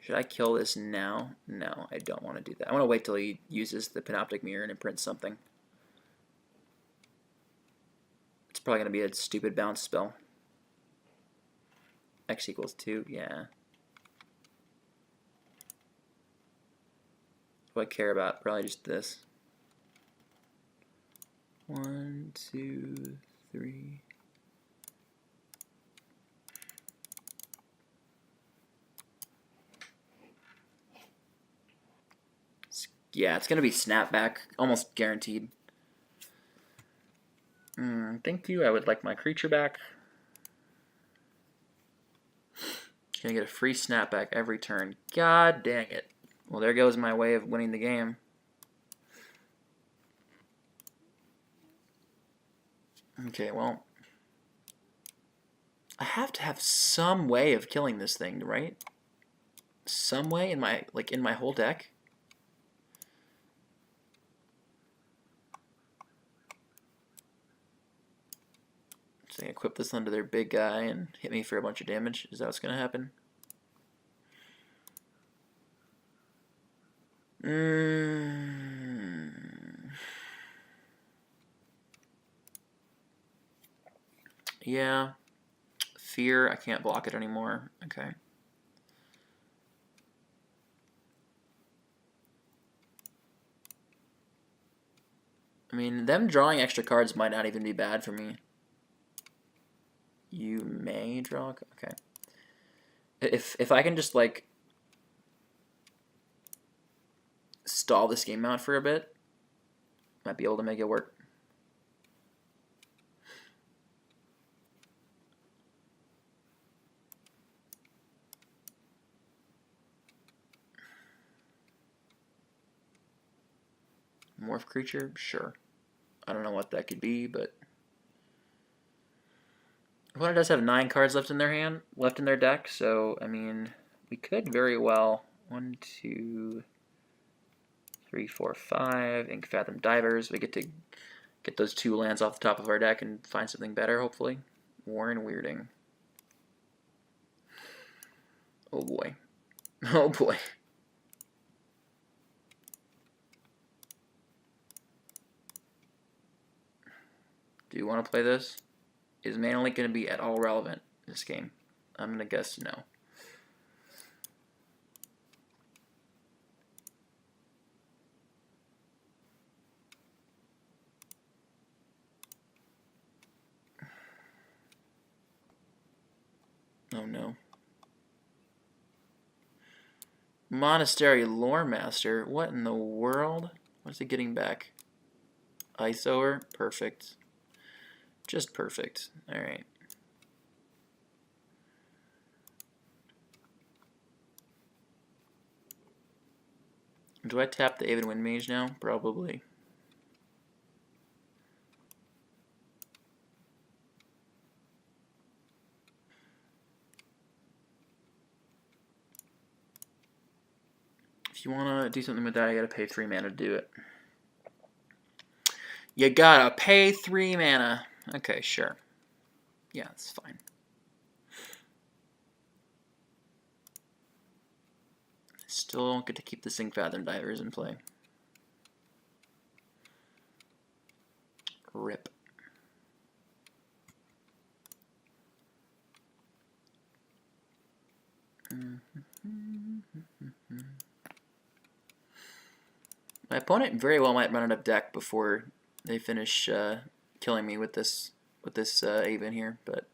Should I kill this now? No, I don't want to do that. I want to wait till he uses the Panoptic Mirror and imprints something. It's probably going to be a stupid bounce spell. X equals 2, yeah. What I care about? Probably just this. 1, 2, 3. Yeah, it's going to be snapback, almost guaranteed. Thank you, I would like my creature back. Going to get a free snapback every turn. God dang it. Well, there goes my way of winning the game. Okay, well, I have to have some way of killing this thing, right? Some way in my whole deck. So they equip this onto their big guy and hit me for a bunch of damage. Is that what's gonna happen? Yeah. Fear, I can't block it anymore. Okay. I mean, them drawing extra cards might not even be bad for me. You may draw. Okay. If I can just like stall this game out for a bit, might be able to make it work. Morph creature, sure. I don't know what that could be, but opponent does have 9 cards left in their deck, so I mean, we could very well 1, 2, 3, 4, 5 Ink Fathom Divers. We get to get those 2 lands off the top of our deck and find something better, hopefully. Warren Weirding. Oh boy. Oh boy. Do you want to play this? Is Mana Link going to be at all relevant in this game? I'm going to guess no. Oh no. Monastery Lore Master? What in the world? What's it getting back? Isoer? Perfect. Just perfect. Alright. Do I tap the Aven Wind Mage now? Probably. If you want to do something with that, you gotta pay 3 mana to do it. You gotta pay 3 mana. Okay, sure. Yeah, that's fine. Still don't get to keep the Ink Fathom Divers in play. Rip. My opponent very well might run out of deck before they finish killing me with this Aven here, but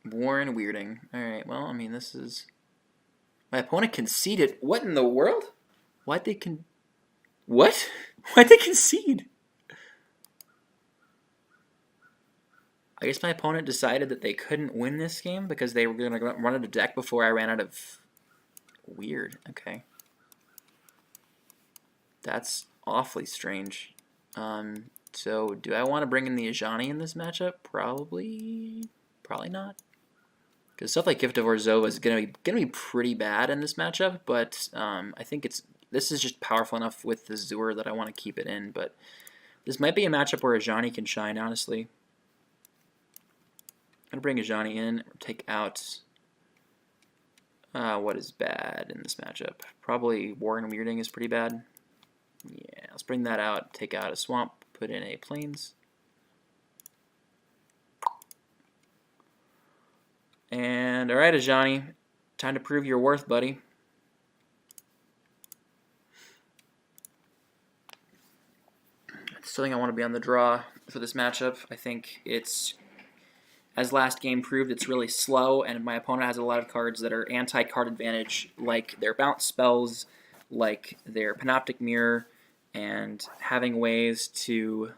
Warren Weirding. Alright, well, I mean, this is... My opponent conceded. What in the world? Why'd they What? Why'd they concede? I guess my opponent decided that they couldn't win this game because they were going to run out of deck before I ran out of... Weird. Okay. That's awfully strange. So, do I want to bring in the Ajani in this matchup? Probably not. Because stuff like Gift of Orzhova is gonna be pretty bad in this matchup, but I think this is just powerful enough with the Zur that I want to keep it in. But this might be a matchup where Ajani can shine, honestly. gonna bring Ajani in, take out what is bad in this matchup. Probably Warren Weirding is pretty bad. Yeah, let's bring that out, take out a Swamp, put in a Plains. And alright, Ajani, time to prove your worth, buddy. Still think I want to be on the draw for this matchup. I think it's, as last game proved, it's really slow, and my opponent has a lot of cards that are anti-card advantage, like their bounce spells, like their Panoptic Mirror, and having ways to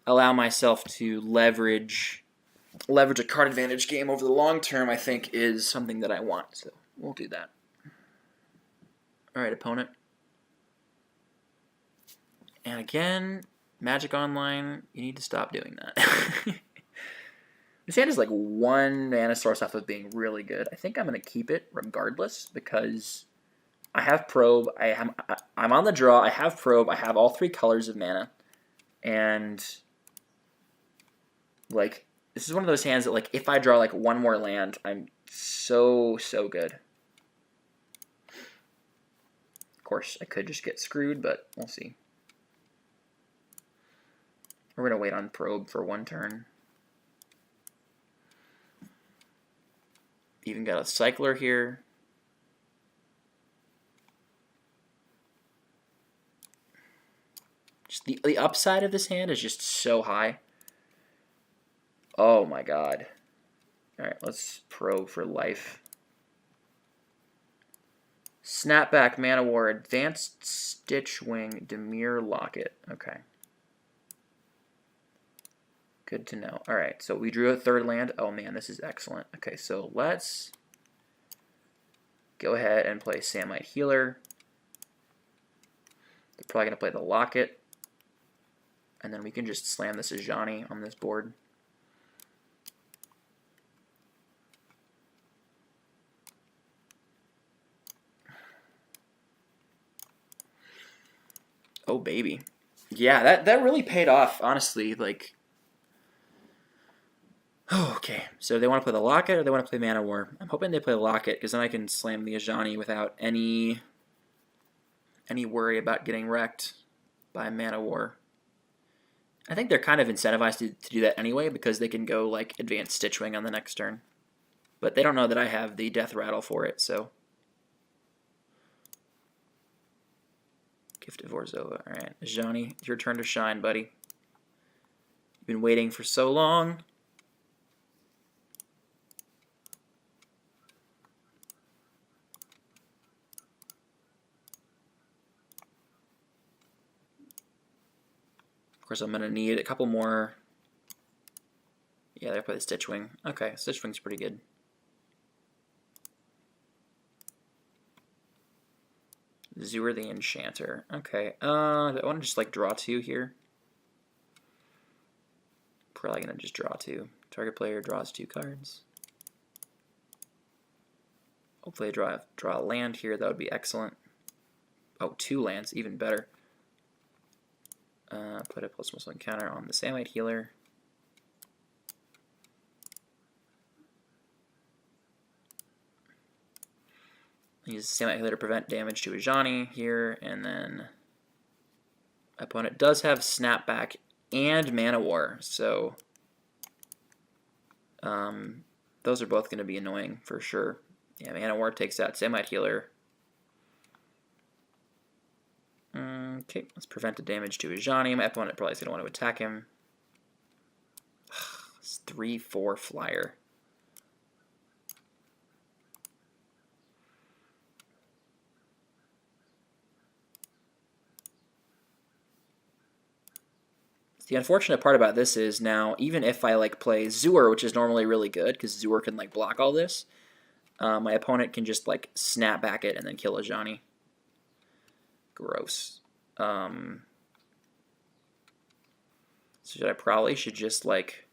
allow myself to leverage a card advantage game over the long term, I think, is something that I want. So we'll do that. All right, opponent. And again, Magic Online, you need to stop doing that. This hand is like one mana source off of being really good. I think I'm going to keep it regardless because I have Probe, I'm on the draw, I have Probe, I have all 3 colors of mana, and like this is one of those hands that like if I draw like one more land, I'm so good. Of course, I could just get screwed, but we'll see. We're going to wait on Probe for 1 turn. Even got a Cycler here. Just the upside of this hand is just so high. Oh my god. Alright, let's Probe for life. Snapback, Mana War, Advanced Stitchwing, Demir Locket. Okay. Good to know. Alright, so we drew a 3rd land. Oh man, this is excellent. Okay, so let's go ahead and play Samite Healer. They're probably going to play the Locket. And then we can just slam this Ajani on this board. Oh baby. Yeah, that really paid off, honestly. Like, oh, okay. So they want to play the Locket or they want to play Mana War? I'm hoping they play the Locket because then I can slam the Ajani without any worry about getting wrecked by Mana War. I think they're kind of incentivized to do that anyway because they can go like Advanced Stitchwing on the next turn. But they don't know that I have the Death Rattle for it, so. Gift of Orzova. Alright, Ajani, it's your turn to shine, buddy. You've been waiting for so long. Of course, I'm going to need a couple more. Yeah, they're play the Stitchwing. Okay, Stitchwing's pretty good. Zur the Enchanter. Okay, do I want to just like draw 2 here? Probably going to just draw 2. Target player draws 2 cards. Hopefully I draw a land here. That would be excellent. Oh, 2 lands, even better. Put a +1/+1 counter on the Samite Healer. Use Samite Healer to prevent damage to Ajani here, and then opponent does have Snapback and Mana War, so those are both going to be annoying for sure. Yeah, Mana War takes out Samite Healer. Okay, let's prevent the damage to Ajani. My opponent probably is going to want to attack him. It's 3/4 flyer. The unfortunate part about this is now, even if I like play Zur, which is normally really good because Zur can like block all this, my opponent can just like snap back it and then kill Ajani. Gross. So I probably should just like.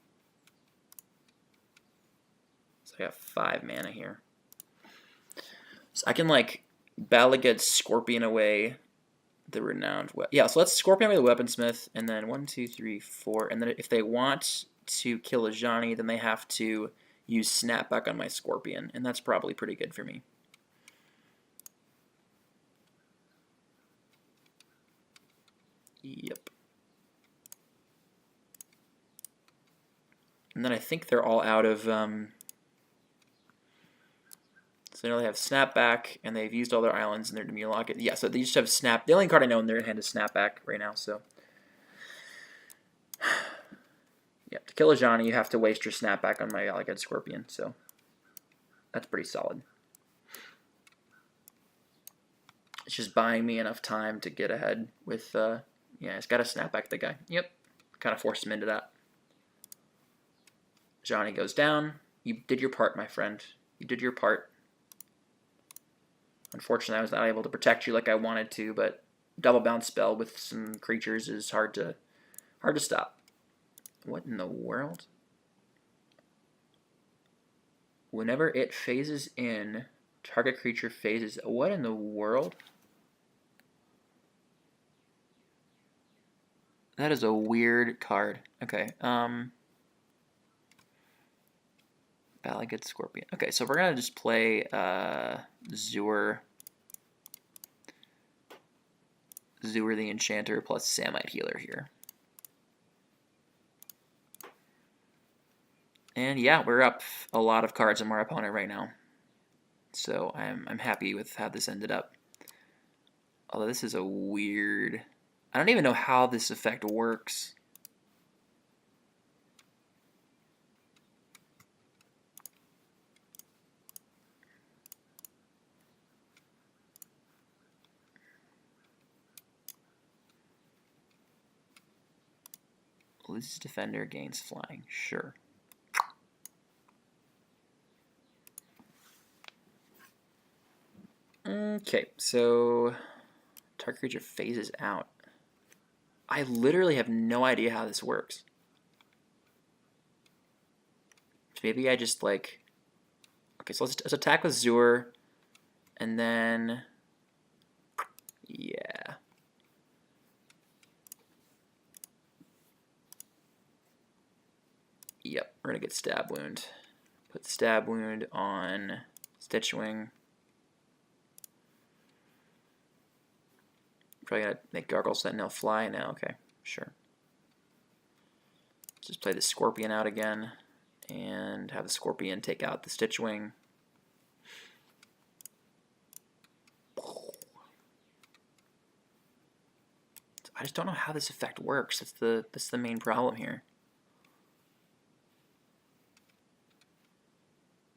So I got 5 mana here. So I can like Balagad Scorpion away the Renowned. Yeah, so let's Scorpion away the Weaponsmith, and then 1, 2, 3, 4, and then if they want to kill a Johnny, then they have to use Snapback on my Scorpion, and that's probably pretty good for me. Yep. And then I think they're all out of... so now they have Snapback, and they've used all their islands in their Immune Locket. Yeah, so they just have Snap. The only card I know in their hand is Snapback right now, so... Yeah, to kill a Johnny, you have to waste your Snapback on my Alligator Scorpion, so... That's pretty solid. It's just buying me enough time to get ahead with... yeah, it's got to Snapback the guy. Yep, kind of forced him into that. Johnny goes down. You did your part, my friend. You did your part. Unfortunately, I was not able to protect you like I wanted to, but double bounce spell with some creatures is hard to stop. What in the world? Whenever it phases in, target creature phases. What in the world? That is a weird card. Okay. Alligator Scorpion. Okay, so we're gonna just play Zur the Enchanter plus Samite Healer here. And yeah, we're up a lot of cards on our opponent right now. So I'm happy with how this ended up. Although this is a weird... I don't even know how this effect works. Loses defender, gains flying. Sure. Okay, so target creature phases out. I literally have no idea how this works. Maybe I just like... Okay, so let's attack with Zur, and then... Yeah. Yep, we're gonna get Stab Wound. Put Stab Wound on Stitchwing. Probably gonna make Gargoyle Sentinel fly now. Okay, sure. Just play the Scorpion out again, and have the Scorpion take out the Stitchwing. I just don't know how this effect works. That's the main problem here.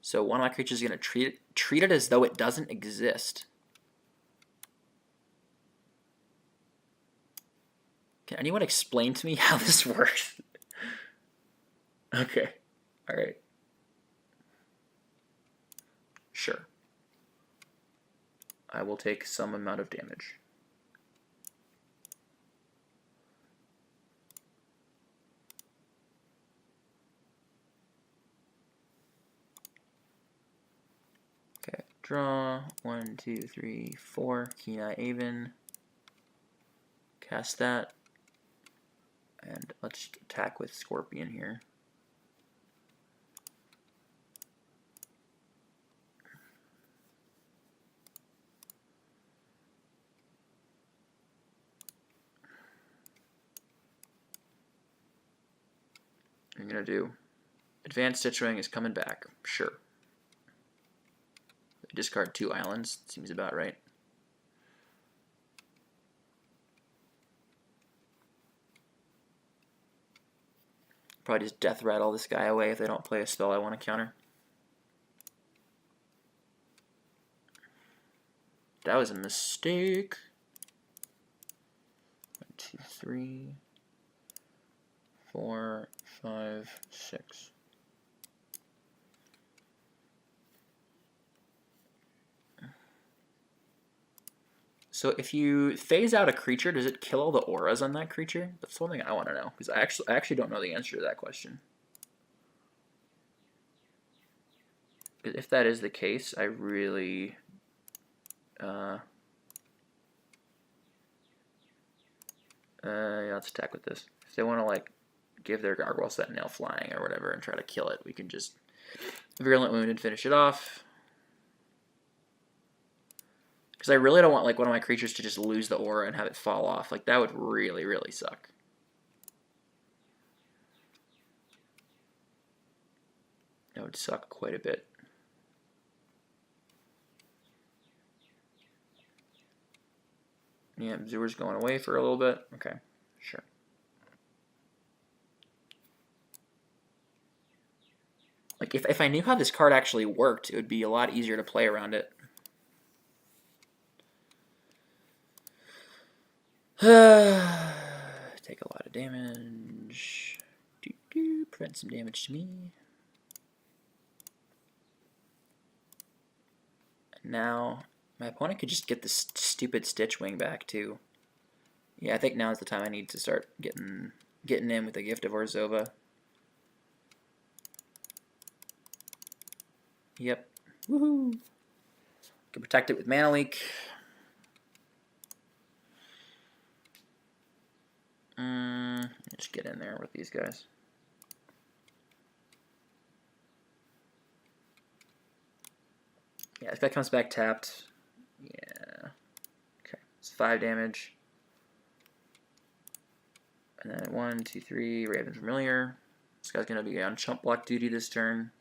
So one of my creatures is going to treat it as though it doesn't exist. Can anyone explain to me how this works? Okay. All right. Sure. I will take some amount of damage. Okay, draw 1, 2, 3, 4. Keen-Eye Aven. Cast that. And let's attack with Scorpion here. I'm going to do Advanced Stitchwing is coming back. Sure. Discard 2 islands. Seems about right. Probably just Death Rattle this guy away if they don't play a spell I want to counter. That was a mistake. 1, 2, 3, 4, 5, 6. So if you phase out a creature, does it kill all the auras on that creature? That's something I want to know, because I actually don't know the answer to that question. If that is the case, I really... yeah, let's attack with this. If they want to, like, give their Gargoyle Sentinel flying or whatever and try to kill it. We can just Virulent Wound and finish it off. Because I really don't want like one of my creatures to just lose the aura and have it fall off. Like that would really, really suck. That would suck quite a bit. Yeah, Zur's going away for a little bit. Okay, sure. Like, if I knew how this card actually worked, it would be a lot easier to play around it. Take a lot of damage. Prevent some damage to me. Now, my opponent could just get this stupid Stitch Wing back, too. Yeah, I think now is the time I need to start getting in with the Gift of Orzhova. Yep. Woohoo! Can protect it with Mana Leak. Just get in there with these guys. Yeah, this guy comes back tapped. Yeah. Okay, it's 5 damage. And then 1, 2, 3, Raven Familiar. This guy's going to be on chump block duty this turn.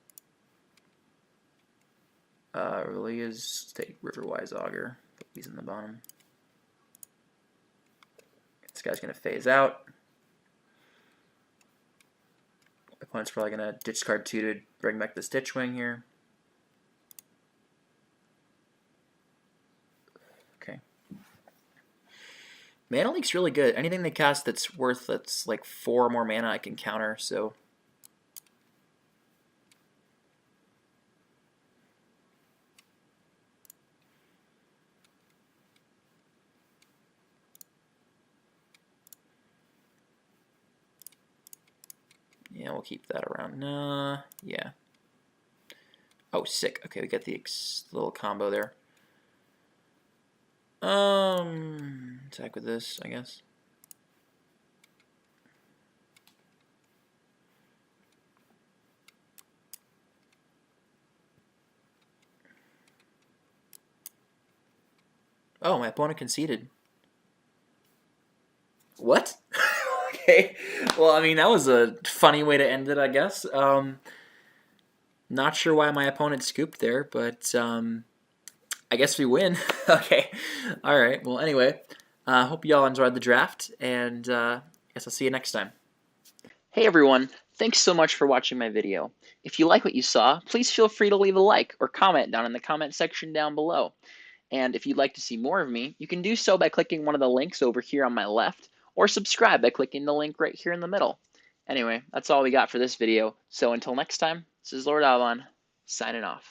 Really is take Riverwise Augur. Put these in the bottom. This guy's going to phase out. My opponent's probably going to discard 2 to bring back the Stitch Wing here. Okay. Mana Leak's really good. Anything they cast that's worth that's like 4 more mana I can counter, so. Yeah, we'll keep that around. Yeah. Oh, sick. Okay, we got the little combo there. Attack with this, I guess. Oh, my opponent conceded. What? Okay. Well, I mean, that was a funny way to end it, I guess. Not sure why my opponent scooped there, but I guess we win. Okay. All right. Well, anyway, hope you all enjoyed the draft, and I guess I'll see you next time. Hey, everyone. Thanks so much for watching my video. If you like what you saw, please feel free to leave a like or comment down in the comment section down below. And if you'd like to see more of me, you can do so by clicking one of the links over here on my left, or subscribe by clicking the link right here in the middle. Anyway, that's all we got for this video, so until next time, this is Lord Alvon, signing off.